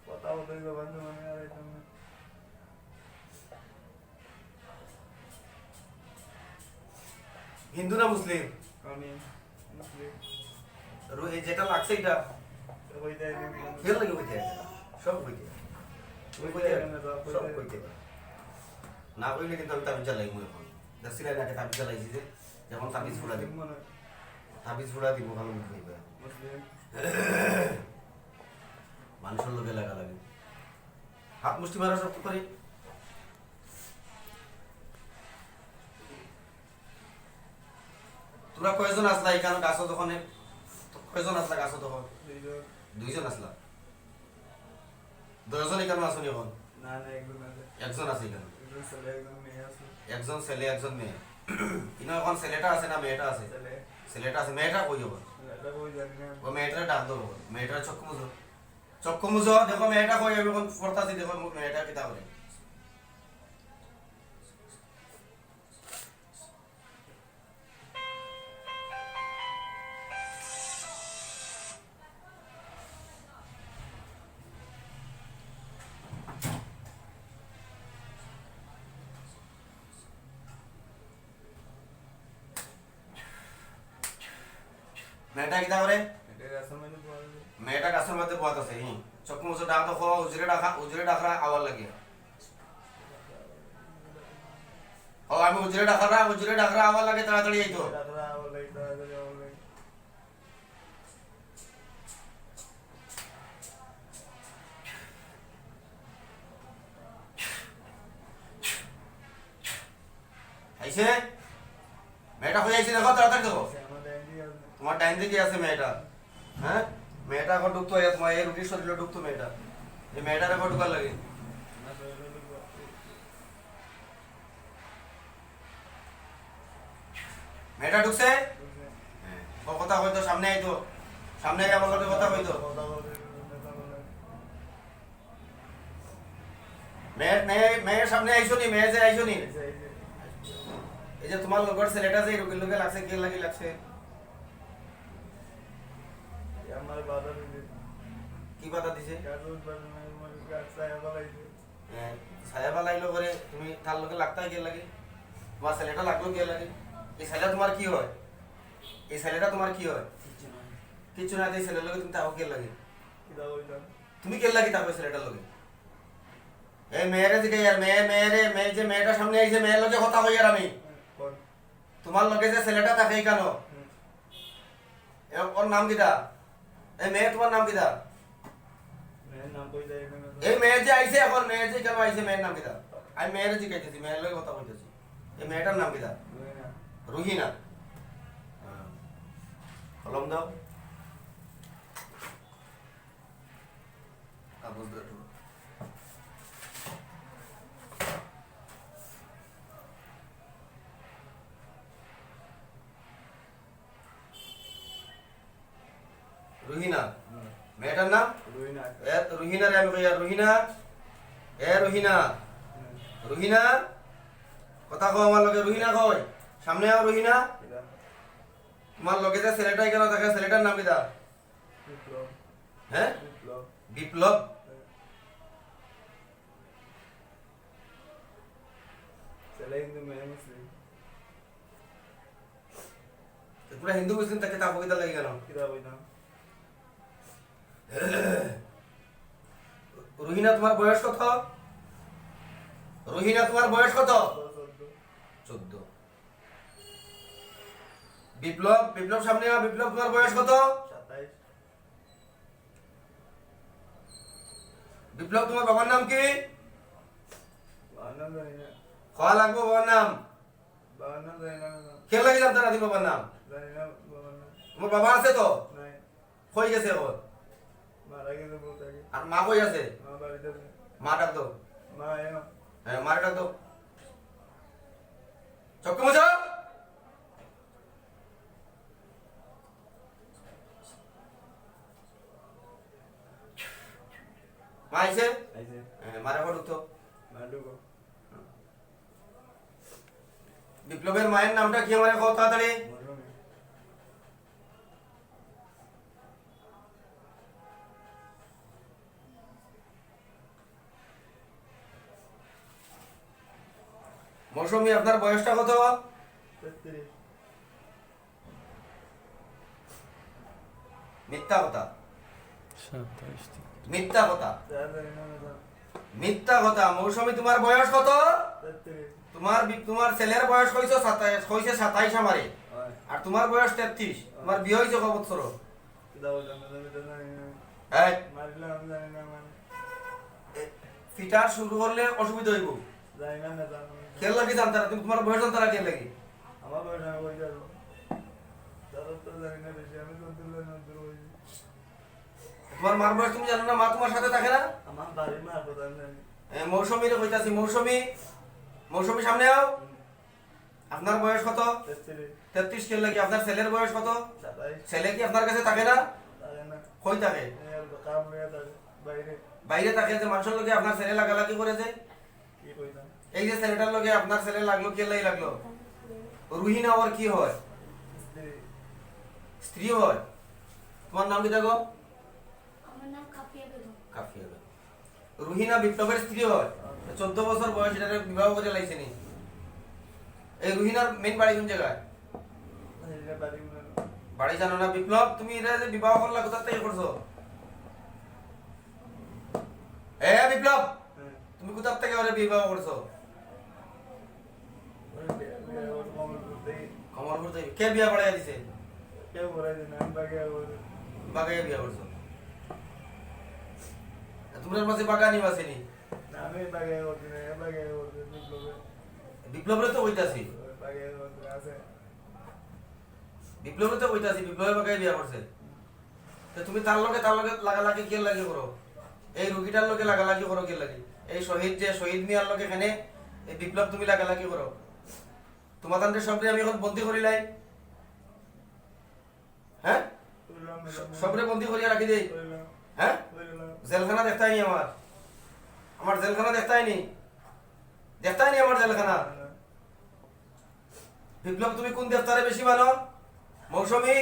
কথা বলতে বন্ধু মানে আর একদম হিন্দু না মুসলিম আমি মুসলিম এই যেটা লাগছে এটা ওইটাই ফেল লাগে হইতে সব হইতে তুমি কইতে সব হইতে না কইলে কিন্তু আমি তাবিজ চালাই মই এখন দেখছি না আগে তাবিজ চালাইছি যে যখন তাবিজ ফুলা দিব মনে তাবিজ ফুলা দিব ভালো মুখ হইবে মুসলিম মানুষের লোকে লাগা লাগে হাত মুষ্টি মারা শক্ত করে তোরা কয়জন আসলা এখানে গাছ তখন কয়জন আসলা গাছ তখন দুইজন আসলা 10 জন এখানে আসনি এখন না না একদম না একজন আছে এখানে একদম ছেলে একদম মেয়ে আছে একজন ছেলে একজন মেয়ে ইনো এখন ছেলেটা আছে না মেয়েটা আছে ছেলে ছেলেটা আছে মেয়েটা কই যাবো এটা কই জানি না ও মেয়েটা ডাক দেবো মেয়েটার চক্ষু মুজো দেখো মেয়েটা কই আমি এখন পড়তাছি দেখো মেয়েটা কিতা করে মেয়েটা কিতা করে এটা রাসন মানে বল মেয়েটা গাছের মধ্যে বহাত আছে চক্ষু মুজো ডাক দেখো উজরে ডাকরা আওয়াজ লাগে ও আমি উজরে ডাকরা আওয়াজ লাগে তাড়াতাড়ি আইতো রাতরা বলে এটা বলে আইছে মেয়েটা হয়ে আইছে দেখো তাড়াতাড়ি দেখো আমাদের ইন্ডিয়া তোমার টাইম দিকে আছে মেয়েটা হ্যাঁ মেয়েটা এখন ঢুকতো তোমার এই রুটির শরীরে ঢুকতো মেয়েটা এই মেয়েটার এখন ঢুকার লাগে মেয়েটা ঢুকছে কথা হয়তো সামনে আইতো সামনে আমার সাথে কথা হইতো মেয়ের সামনে আইসো নি মেয়ে যে আইসো নি এই যে তোমার লোকের ছেলেটা যে রোগীর লোকে লাগছে কে লাগছে আমার বাবা কি কথা দিছে কাজল বানানো আমার গাছ ছায়া বানাইছে ছায়া বালাইলো করে তুমি তার লোকে লাগতাই কে লাগে তোমার ছেলেটা লাগলো কে লাগে এই ছেলেটা তোমার কি হয় এই ছেলেটা তোমার কি হয় কিছু না এই ছেলের লোকে তুমি তাও কে লাগে কিটা বলতাম তুমি কে লাগে তারপরে ছেলেটার লোকে এই মেয়েরে দিকে আর মেয়ে যে মেয়েটার সামনে আইছে মেয়ের লগে কথা কই আর আমি কোন তোমার লগে যে ছেলেটা থাকে কেন ওর নাম কিটা এই মেয়ে তোমার নাম কিটা মেয়ের নাম কই যায় না এই মেয়ে যে আইছে এখন মেয়ে যে কেন আইছে মেয়ের নাম কিটা আমি মেয়েরে জিজ্ঞাসা মেয়ের লগে কথা কইতেছি এই মেয়েটার নাম কিটা না রুহিনা কলম দাও কাগজ দাও একটু। রুহিনা মেয়েটার নাম রুইনা রুহিনা রে আমি কই রুহিনা রুহিনা রুহিনা কথা কও আমার লগে রুহিনা কই সামনে আও রুহিনা কিরা তোমার লগে যে ছেলেটাই কেন থাকে ছেলেটার নাম কিটা বিপ্লব হ্যাঁ বিপ্লব বিপ্লব ছেলে কিন্তু মেয়ে মুসলিম পুরা হিন্দু মুসলিম তাকে তাপ কিটা লাগে কেন কিরা বইনা রুহিনা তোমার বয়স কত রুহিনা তোমার বয়স কত 14 বিপ্লব বিপ্লব সামনে আও বিপ্লব তোমার বয়স কত 27 বিপ্লব তোমার বাবার নাম কি আনন্দ জানি না খাওয়া লাগবো বাবার নাম বাবার নাম জানি না কে লাগে জানতে না তুমি বাবার নাম জানি না বাবার নাম তোমার বাবা আছে তো নাই কই গেছে এখন মারা গেছে বহুত আগে আর মা কই আছে মা বাড়িতে আছে। মা ডাক দাও মা এনো হ্যাঁ মার ডাক দাও চক্কু মুছো মা আইছে আইছে হ্যাঁ মারে ফটো তো মাডুকো বিপ্লবের মায়ের নামটা কি আমারে কত তাড়াতাড়ি মরুমি মৌসুমী আপনার বয়সটা কত 33 মিথ্যা কথা 27 মিথ্যা কথা জানি না মিথ্যা কথা মৌসুমী তোমার বয়স কত 33 তোমার ছেলের বয়স কইছো 27 আমারে হয় আর তোমার বয়স 33 তোমার বিয়ে হইছে কত বছর কিরা বইনা জানি না এই মারলাম জানি না মানে ফিটার শুরু করলে অসুবিধা হইব জানি না না জানি খেল লাগি জানতা না তুমি তোমার বয়স জানতা না খেল লাগি আমার বয়স আমি কই যাবো দাদা তো জানি না বেশি আমি তো দূর না দূর হইছি তোমার মার বয়স তুমি জানো না মা তোমার সাথে থাকে না আমার বাড়ি মা প্রধান জানি মৌসুমী রে কইতাছি মৌসুমী সামনে আও আপনার বয়স কত 33 33 খেল লাগি আপনার ছেলের বয়স কত 27 ছেলে কি আপনার কাছে থাকে না জানি না কই থাকে এর কাম নিয়ে থাকে বাইরে বাইরে থাকে যে মানুষের লগে আপনার ছেলে লাগালাগি করে যে কি কইতাম এই যে ছেলেটার লগে আপনার ছেলে লাগলো কে লাগলো রুহিনা ওর কি হয় স্ত্রী স্ত্রী হয় তোমার নাম কি দেখো আমার নাম কাফিয়া বেগম কাফিয়া বেগম। রুহিনা বিপ্লবের স্ত্রী হয় 14 বছর বয়স এটারে বিবাহ করে লাইছে নি এই রুহিনার মেইন বাড়ি কোন জায়গায় এটা বাড়ি না বাড়ি জানো না বিপ্লব তুমি এটা যে বিবাহ করলা কোথা থেকে করছো বিপ্লব হ্যাঁ তুমি কোথা থেকে ওরে বিবাহ করছো ওই বিয়ে ওর মামুর করতে কমলপুর থেকে কে বিয়া পড়াইয়া দিছে কেউ বলে দিন আমি বাগে ওর বাগাইয়া বিয়া করছো তোমার মাঝে বাগানি বাসেনি না আমি বাগে ওর দিন বাগে ওর বিপ্লবে বিপ্লবের তো কইতাছি বাগে ওর আছে বিপ্লবের তো কইতাছি বিপ্লবে বাগাই বিয়া করছে তো তুমি তার লগে লাগালাগি কে লাগি করো এই রুগীটার লগে লাগালাগি করো কে লাগি এই শহীদ মিয়ার লগে এখানে এই বিপ্লব তুমি লাগালাগি করো তোমার তান্ত্রিক সবরে আমি এখন বন্দি করি লাই হ্যাঁ সবরে বন্দি করিয়া রাখি দেই হ্যাঁ জেলখানা দেখতাই নি আমার জেলখানা দেখতাই নি আমার জেলখানা বিপ্লব তুমি কোন দেবতারে বেশি মানো মৌসুমী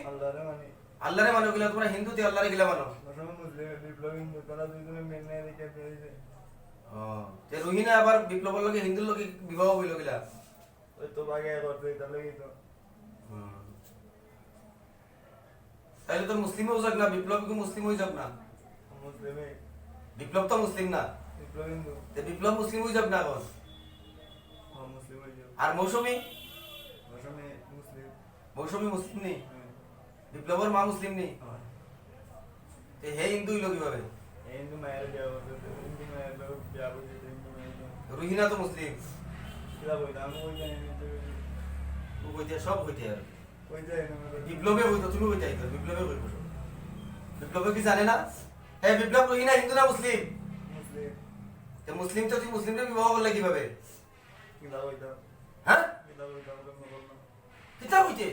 আল্লাহরে মানি আল্লাহরে মানো গিলা তোমরা হিন্দুতে আল্লাহরে গিলা মানো মুসলমান মুসলিম বিপ্লবী তারা দুজনে মেনে রেখে দিয়েছে তে রুহিনা আবার বিপ্লবের লগে হিন্দুর লগে বিবাহ হইল গিলা ওই তো বাগে করতে তাহলে কি তো তাইলে তো মুসলিম হয়ে যাক না বিপ্লব কি মুসলিম হয়ে যাক না মুসলিমে বিপ্লব তো মুসলিম না, বিপ্লব হিন্দু তে বিপ্লব মুসলিম হয়ে যাব না এখন। মুসলিম হয়ে যাও আর মৌসুমী মৌসুমী মুসলিম মৌসুমী মুসলিম নেই, হ্যাঁ বিপ্লবের মা মুসলিম নেই, হয় তে হে হিন্দু হইলো কিভাবে? হিন্দু মায়ের বিয়া করতে হিন্দু মায়ের বিয়া করতে হিন্দু মায়ের রুহিনা তো মুসলিম, কিলা বইতা আমি ওই জানি না ও কইতে সব কইতে আর ওই যাই না বিপ্লবে হইতো, তুমি কইতে আইতো বিপ্লবে কইব সব। বিপ্লবে কি জানে না? হে বিপ্লব রুহিনা হিন্দু না মুসলিম? মুসলিম তে মুসলিম তো তুই মুসলিমকে বিবাহ করলে কিভাবে? কিলা বইতা হ্যাঁ কিলা বইতা আমরা বললাম কিতা হইতে?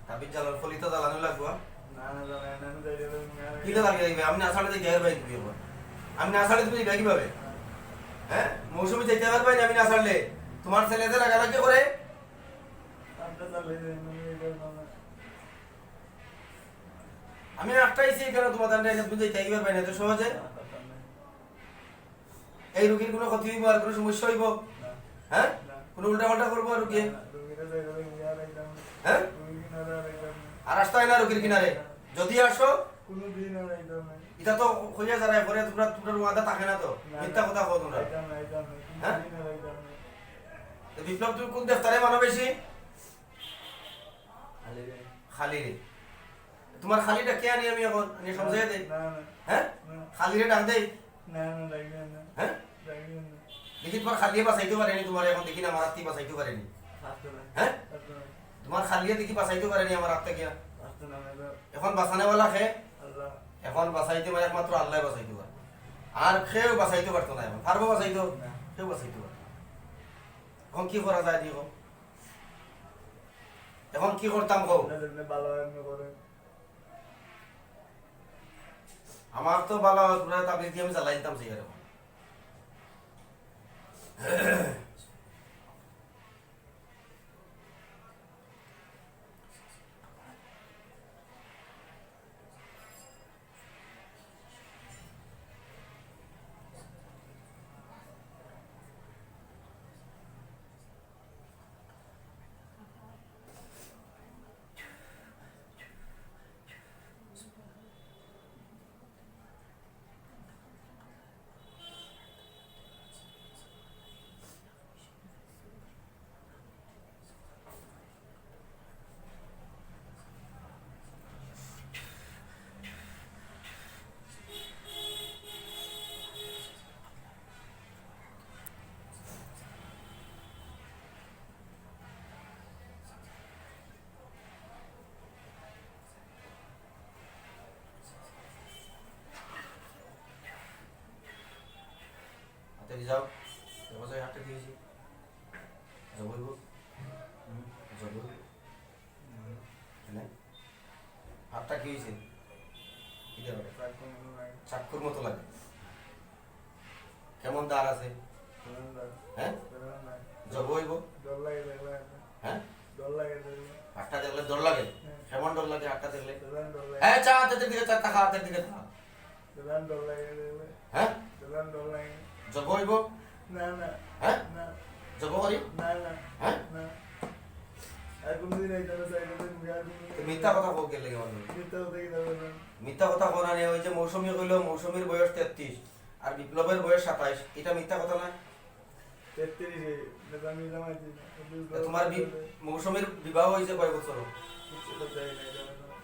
তাবিজ জ্বালার ফলিতা জ্বালানো লাগবো। না না জানা না না যাই রে কিতা লাগে যাইবে? আমি না ছাড়লে যাই ভাই দিবি আমার, আমি না ছাড়লে তুমি যাই কিভাবে? হ্যাঁ মৌসুমী যাইতে পারবে না আমি না ছাড়লে? তোমার ছেলেদের লাগালাগি করে আমরা চলে যাই না আমি আটটাইছি কেন তোমাদের তুমি যাইতে পারবে না তো সহজে? এই রোগীর কোনো ক্ষতি হইব আর কোনো সমস্যা হইব? হ্যাঁ কোনো উল্টা পাল্টা করবো আর রোগী? হ্যাঁ আর আসতে হয় না রোগীর কিনারে, যদি আসো কোনদিন আর আইতাম না এটা তো হইয়া যারা পরে তোমরা তোমরা ওয়াদা থাকে না তো, মিথ্যা কথা কও তোমরা। আইতাম না হ্যাঁ? কোনদিন আর আইতাম না তো বিপ্লব তুমি কোন দেফতারে মানো বেশি? আলে রে খালি রে। তোমার খালিটা কে আনি আমি এখন আমি সমঝাই দেই? না না হ্যাঁ খালি রে ডাক দেই? না না লাগবে না হ্যাঁ লাগবে না দেখি তোমার খালি বাঁচাইতে পারেনি, তোমার এখন দেখি না আমার হাত থেকে বাঁচাইতে পারেনি। আসতো না হ্যাঁ আসতো না তোমার খালিয়ে দেখি বাঁচাইতে পারেনি আমার হাত থেকে। আসতো না মেলা এখন বাঁচানেওয়ালা খে, আল্লাহ এখন বাঁচাইতে পারে একমাত্র আল্লাহ বাঁচাইতে পারে, আর কেউ বাঁচাইতে পারতো না। এখন পারবো বাঁচাইতো? না। কেউ বাঁচাইতে পারতো না। এখন কি করা যায় দিও? এখন কি করতাম কও? না জন্য ভালো এমনি করে আমার তো ভালো পুরা তাবিজ দিয়ে আমি জ্বালাই দিতাম সেই এখন। হাতে যাও, দেখো যাই হাতটা দিয়েছি জবইব জবইব হাতটা কি হয়েছে? কি দেবে? চাক্ষুর মতো লাগে। কেমন দাগ আছে? হ্যাঁ জবইব। ডর লাগে দেখলে হ্যাঁ ডর লাগে হাতটা দেখলে ডর লাগে? কেমন ডর লাগে হাতটা দেখলে? ডর লাগে হ্যাঁ চা হাতের দিকে চা, টাকা হাতের দিকে চা। ডর লাগে দেখলে হ্যাঁ ডর লাগে জবইব। না না হ্যাঁ না জব করি? না না হ্যাঁ না আর কোনদিন আইতাম না সাইডে আর তো মিথ্যা কথা কও গেলে কেমন? মিথ্যা কথা কি দেবে না মিথ্যা কথা কোনা নেই। ওই যে মৌসুমী কইলো মৌসুমীর বয়স 33 আর বিপ্লবের বয়স 27, এটা মিথ্যা কথা না? 33 এ আমি জামাইছি তা তোমার মৌসুমীর বিবাহ হয়েছে কয় বছর? কিছু তো যাই না জানা না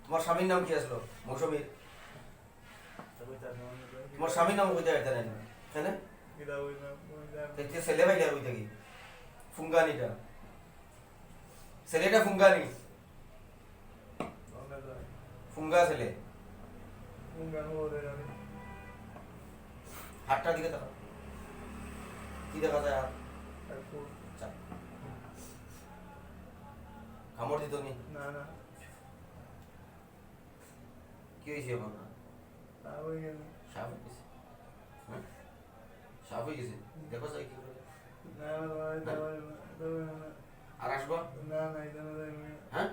তোমার স্বামীর নাম কি আসলো? মৌসুমীর তবে তার নাম তোমার স্বামীর নাম কইতে পারতে না কেন? কি দাও না দেখতে ছেলে ভাইলা কইতে কি ফুঙ্গানিটা, ছেলেটা ফুঙ্গানি, ফুঙ্গা ছেলে। হাতটার দিকে তাকাও, কি দেখা যায়? হাত চা। কামড় দিত নি? না না কি হয়েছে এখন? তা হয়ে গেল সাপ হয়ে গেছে? হ্যাঁ সাপ হয়ে গেছে? দেখো যাই কি করে। না না না আর আসবা? না না এটা না হ্যাঁ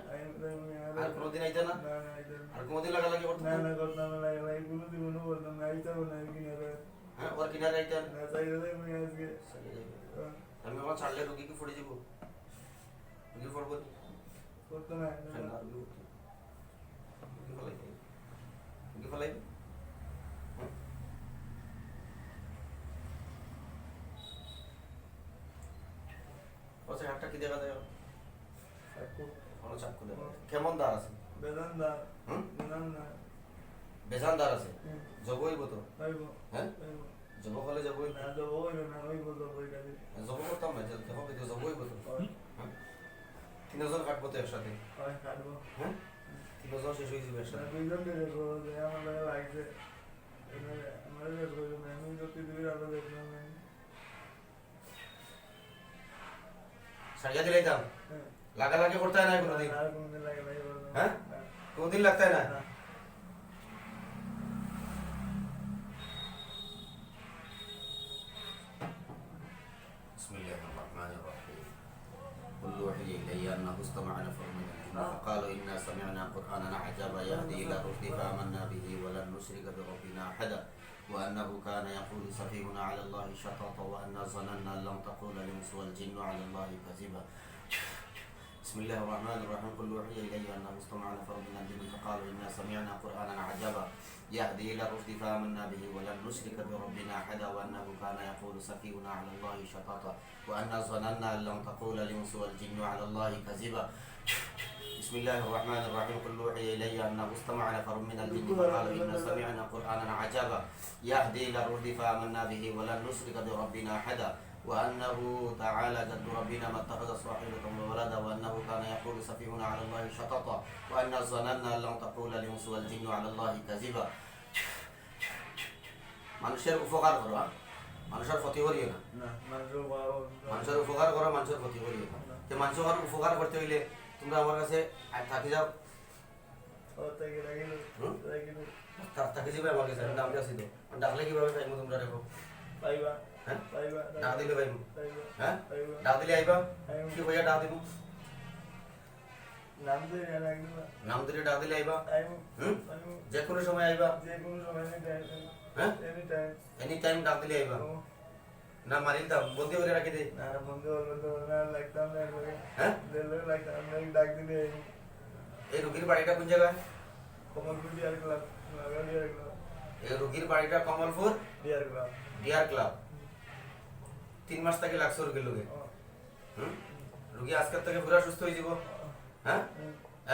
না আর কোনোদিন আইতা না? না এটা আর কোনোদিন লাগালাগি করতে না না করতাম না লাগে কোনো দিন মনে করতাম না আইতাম না কিনারে হ্যাঁ ওর কিনারে আইতা না চাইলে আমি আজকে চলে যাইবে। আমি আমার ছাড়লে রুগী কি পড়ে যাব রুগী পড়বো করতে না ঠান্ডা রুগী রুগী ফলাই আচ্ছা হাতটা কি দেখা যায় ভালো চাকু দেখা যায়। কেমন দাঁড় আছে বেদান্দা হুম বেদান্দা বেজান দাঁড় আছে জবই বতো আইব হ্যাঁ আইব জব হলে জবই না তো ওই না ওই বলতো ওই কাজে জব করতাম না দেখো কিন্তু জবই বতো হ্যাঁ তিনজন কাটবো তো একসাথে ওই কাটবো হ্যাঁ তিনজন শেষ হয়ে যাবে একসাথে দুইজন দেখো যে আমার লাগে লাগছে আমার দেখো আমি যদি দুই আলো দেখলাম সারিয়া দিলাই দাম লাগালাগি করতে হয় না কোনোদিন আর কোনদিন লাগে নাই হ্যাঁ কোনোদিন লাগতে হয় না بسم الله الرحمن الرحيم قل أوحي إلي أنه استمع نفر من الجن فقالوا إنا سمعنا قرآنا عجبا يهدي إلى الرشد فآمنا به ولن نشرك بربنا أحدا وأنه كان يقول سفيهنا على الله شططا وأنا ظننا أن لم تقول الإنس والجن على الله كذبا بسم الله الرحمن الرحيم قل أوحي إلي أنه استمع نفر من الجن فقالوا إنا سمعنا قرآنا عجبا يهدي إلى الرشد فآمنا به ولن نشرك بربنا أحدا وأنه كان يقول سفيهنا على الله شططا وأنا ظننا أن لم تقول الإنس والجن على الله كذبا بسم الله الرحمن الرحيم قل أوحي إلي أنه استمع نفر من الجن فقالوا إنا سمعنا قرآنا عجبا يهدي إلى الرشد فآمنا به ولن نشرك بربنا أحدا وأنه تعالى جد ربنا ما اتخذ صاحبة ولا ولدا وأنه كان يقول سفيهنا على الله شططا وأنا ظننا أن لم تقول الإنس والجن على الله كذبا মানুষের উপকার করো মানুষের ক্ষতি করিও না না মানুষের বড় মানুষের উপকার করো মানুষের ক্ষতি করিও না তো মানুষের উপকার করতে হইলে তোমরা আমার কাছে থাকি যাও ওটাকে লাগিল লাগিল থাকি যাবে আমার কাছে নাম আছে তো ডাকলে কিভাবে পাইবো তোমরা দেখো পাইবা হ্যাঁ পাইবা ডাক দিলে পাইবো পাইবা হ্যাঁ পাইবা ডাক দিলে আইবা কি হইয়া ডাক দিব নাম দিয়ে লাগিল নাম দিলে ডাক দিলে আইবা আইবো হুম আইবো যে কোনো সময় আইবা যে কোনো সময় হ্যাঁ এনি টাইম এনি টাইম ডাক দিলে আইবা না মারিল দাও বন্দি করে রাখি দে না বন্ধু হলো তো না লাগতাম না হ্যাঁ দিলে লাগতাম না ডাক দিলে এই রোগীর বাড়িটা কোন জায়গায় কমলপুর ডিয়ার ক্লাব লাগা ডিয়ার ক্লাব এই রোগীর বাড়িটা Kamalpur dear club deer club 3 মাস থেকে লাগছে রোগীর লোকে রোগী আজকের থেকে পুরো সুস্থ হয়ে যাব হ্যাঁ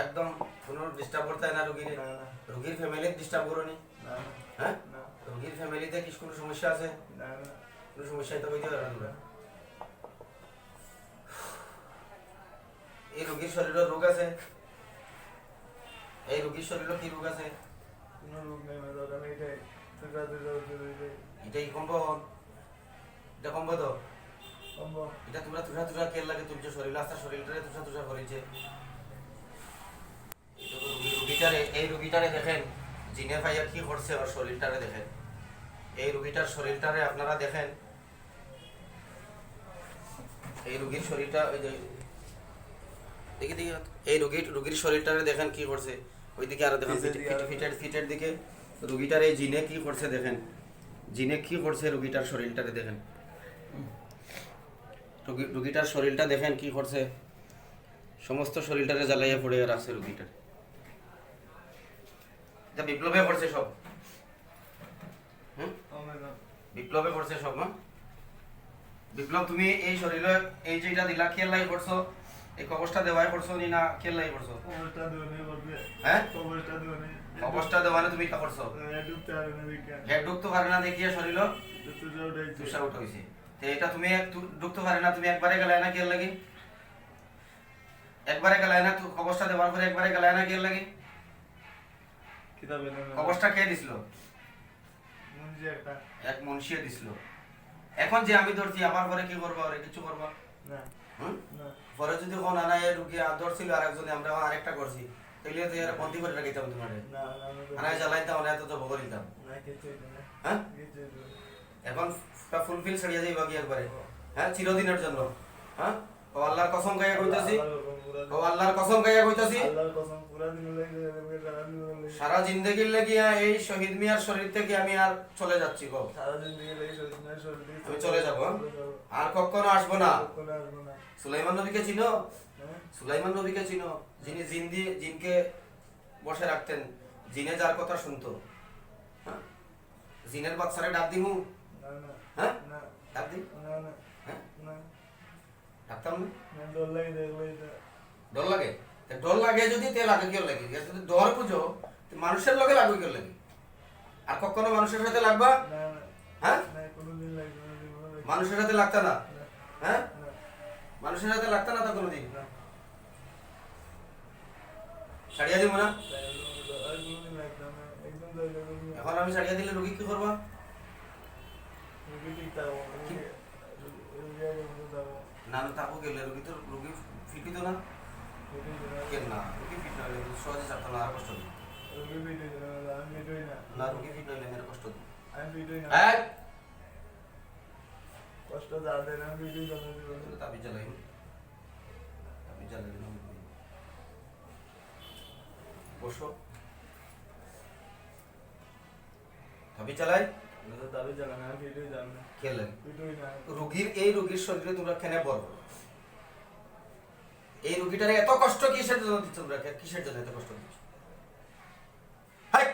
একদম কোনো ডিস্টার্ব করতে হয় না রোগীর না রোগীর ফ্যামিলির ডিস্টার্ব করোনি না হ্যাঁ না রোগীর ফ্যামিলিতে কি কোনো সমস্যা আছে না কোনো সমস্যা তো হইতে পারে না এই রোগীর শরীরে রোগ আছে এই রোগীর শরীরে কি রোগ আছে কোনো রোগ নেই মানে আমি এটাই তুই এটাই কম্ব এটা কম্ব তো সম্ভব এটা তোমরা তুষা তুষা কেল লাগে তুলছো শরীর আস্তা শরীরটারে তুষা তুষা করেছে এই রোগীটারে দেখেন জিনে ভাইয়া কি করছে ওর শরীরটারে দেখেন এই রোগীটার শরীরটারে আপনারা দেখেন এই রোগীর শরীরটা ওই যে দেখি দেখি এই রোগীর শরীরটারে দেখেন কি করছে ওইদিকে আরো দেখেন ফিটের দিকে রোগীটার এই জিনে কি করছে দেখেন জিনে কি করছে রোগীটার শরীরটারে দেখেন রোগীটার শরীরটা দেখেন কি করছে সমস্ত শরীরটারে জ্বালাইয়া পড়ে রাখছে রোগীটার এটা বিপ্লবে করছে সব বিপ্লবে করছে সব না বিপ্লব তুমি এই শরীরে এই যেটা দিলা খেলাই করছো এই কবচটা দেওয়াই করছো নি না খেলাই করছো কবরটা দেওয়ানি বলবে হ্যাঁ কবরটা দেওয়ানি কবচটা দেওয়ানে তুমি কি করছো ঢুকতে পারে না দেখে হেড ঢুকতে পারে না দেখিয়ে শরীরে তুই উঠাইছিস তুষা উঠে হইছে তো এটা তুমি ঢুকতে পারে না তুমি একবারে গেলাই না খেল লাগে একবারে গেলাই না তুই কবচটা দেওয়ার পরে একবারে গেলাই না খেল লাগে কিতাবে না কবচটা কে দিছিল মুঞ্জি একটা এক মুন্সিয়ে দিছিল এখন যে আমি ধরছি আবার পরে কি করবো আর কিছু করবো না হুম না পরে যদি কোন আনা এ রুগী ধরছিল আর একজনে আমরা আরেকটা করছি তাইলে তো এর বন্দি করে রাখিতাম তোমার না আনা জ্বালাইতাম না এত জব করিতাম না কিছু না হ্যাঁ কিছু এখন ফুলফিল ছাড়িয়ে যাইবা কি একবারে হ্যাঁ চিরদিনের জন্য হ্যাঁ ও আল্লাহর কসম খাইয়া কইতাছি আল্লাহর কসম পুরা ও আল্লাহর কসম খাইয়া কইতাছি আল্লাহর কসম পুরা দিন লাগে সারা দিন লাগে সারা জিন্দেগির লাগিয়া এই শহীদ মিয়ার শরীর থেকে আমি আর চলে যাচ্ছি গো সারা দিন দিয়ে লাগে শরীর আমি চলে যাব আর কখনো আসবো না কোনো আসবো না সুলাইমান নবীকে চিনো হ্যাঁ সুলাইমান নবীকে চিনো যিনি জিনকে বসে রাখতেন জিনে যার কথা শুনতো হ্যাঁ জিনের বাচ্চারে ডাক দিমু না না হ্যাঁ না ডাক দিই না না হ্যাঁ না ডাকতাম না না ডর লাগে দেখলে এটা ডর লাগে তে ডর লাগে যদি তে লাগে কেউ লাগে যদি ডর বুঝো তে মানুষের লগে লাগবে কেউ লাগে আর কখনো মানুষের সাথে লাগবা না না হ্যাঁ না কোনোদিন লাগে কোনোদিন লাগে মানুষের সাথে লাগতা না না হ্যাঁ না মানুষের সাথে লাগতা না তা কোনোদিন না ছাড়িয়া দিব না আর কোনোদিন লাগবে না একদম লাগে কোনোদিন এখন আমি ছাড়িয়া দিলে রোগী কি করবা রুগী ঠিক থাকবো রুগী আগে মতো থাকবো না না তাকো গেলে রোগী ফিটি তো না কেন না রোগী ফিট না হলে সহজে ছাড়তো না আর কষ্ট দিই রুগী ফিট হয়ে যাবে আমি ফিট হই না না রোগী ফিট হইলে মেরে কষ্ট দিই আমি ফিট হই না এক কষ্ট যাবে না ফিট হই যাবে তাবি জ্বালাই না বসো তাবি চালাই দাবি যাবে না ফিট হই যাবে না খেয়াল লাগে ফিট হই না রোগীর শরীরে তোমরা কেন বড় এই রোগীটার এত কষ্ট কিসের জন্য দিচ্ছ তোমরা কিসের জন্য এত কষ্ট দিচ্ছ হাই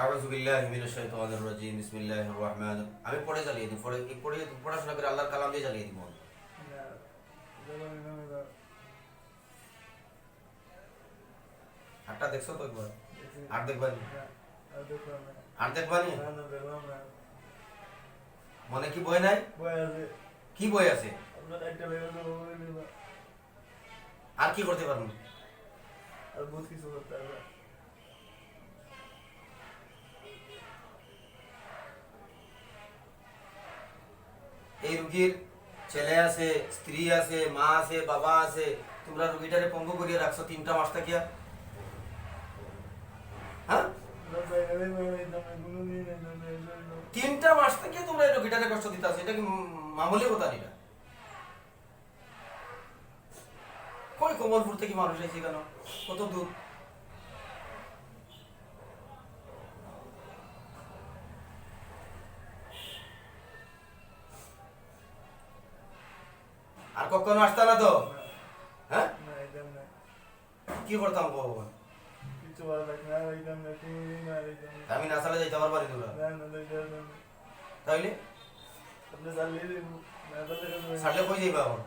আউযু বিল্লাহি মিনাশ শাইতানির রাজিম বিসমিল্লাহির রহমানির রহিম আমি পড়ে জ্বালিয়ে দিই পড়ে পড়াশোনা করে আল্লাহর কালাম দিয়ে জ্বালিয়ে দিব হাতটা দেখছো তো একবার আর দেখবানি আর দেখবানি মনে কি বই নাই কি বই আছে আর কি করতে পারবো আর বহুত কিছু করতে হবে এই রোগীর ছেলে আছে স্ত্রী আছে মা আছে বাবা আছে তোমরা রোগীটারে পঙ্গু করিয়ে রাখছো 3টা মাস থাকিয়া হ্যাঁ 3টা মাস থেকে তোমরা এই রোগীটারে কষ্ট দিতেছো এটা কি মামুলি কথা নিটা কই কমলপুর থেকে মানুষ এসে কেন কত দূর আর কখনো আসতা না তো হ্যাঁ কি করতাম ভগবান কিছু ভালো লাগে না একদম না কোনোদিন না একদম আমি না চালে যাইতে পারবো না তোমরা তাইলে আপনি চালিয়ে দিন না চালিয়ে ছাড়লে কই যাইবা এখন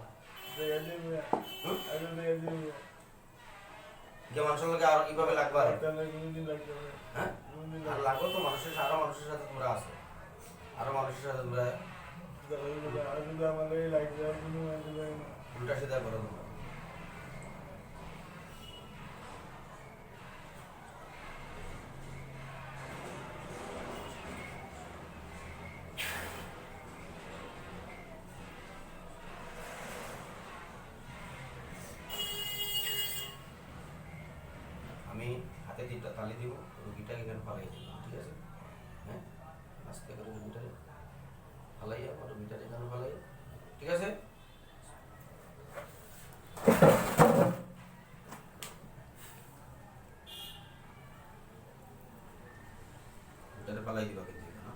যে মানুষের লোকে আর এইভাবে লাগবে আর হ্যাঁ আর লাগবে তো মানুষের আরো মানুষের সাথে তোমরা আছে আরো মানুষের সাথে তোমরা উল্টা সিধা করো তোমরা আমি হাতে 3টা তালি দিব রুগীটাকে এখানে ফালাই দিব ঠিক আছে হ্যাঁ আস্তে করে রুগীটাকে ফালাই আমার রুগীটাকে এখানে ফালাই ঠিক আছে রুগীটাকে ফালাই দিবা কিন্তু না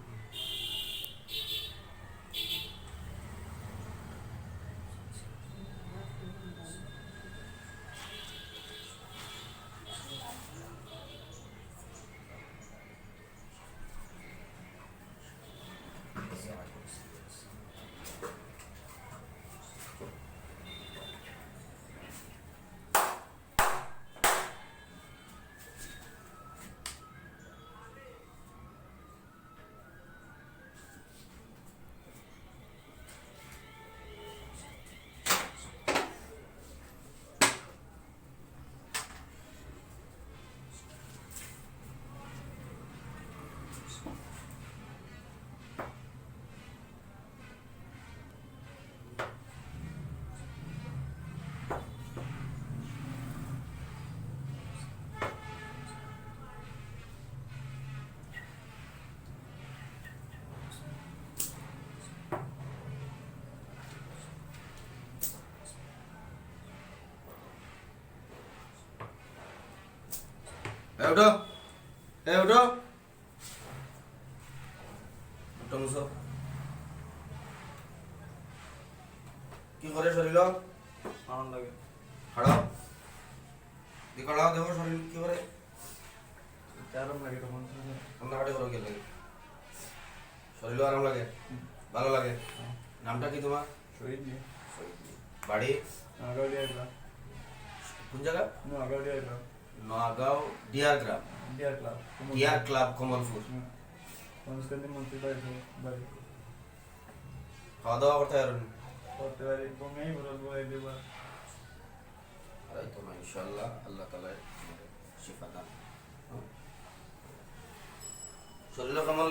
উঠো উঠো উঠো মুসো কি করে শরীর আনন্দ লাগে হাড়াও দিকড়াও দেখো শরীর কি করে আরাম লাগে তখন আমরা হাটে করো কি লাগে শরীর আরাম লাগে ভালো লাগে নামটা কি তোমার শহীদ নিয়ে বাড়ি আগাউলি আইলাম কোন জায়গা আগাউলি আইলাম নগাঁও ডিয়ার গ্রাম ডিয়ার ক্লাব ডিয়ার ক্লাব কমলপুর মানুষকে মন্ত্রী বাড়ি বাড়ি খাওয়া দাওয়া করতে পারেন করতে পারি কমেই বলবো এই দেবার আরে তো ইনশাআল্লাহ আল্লাহ তাআলা শিফা দান শরীর কেমন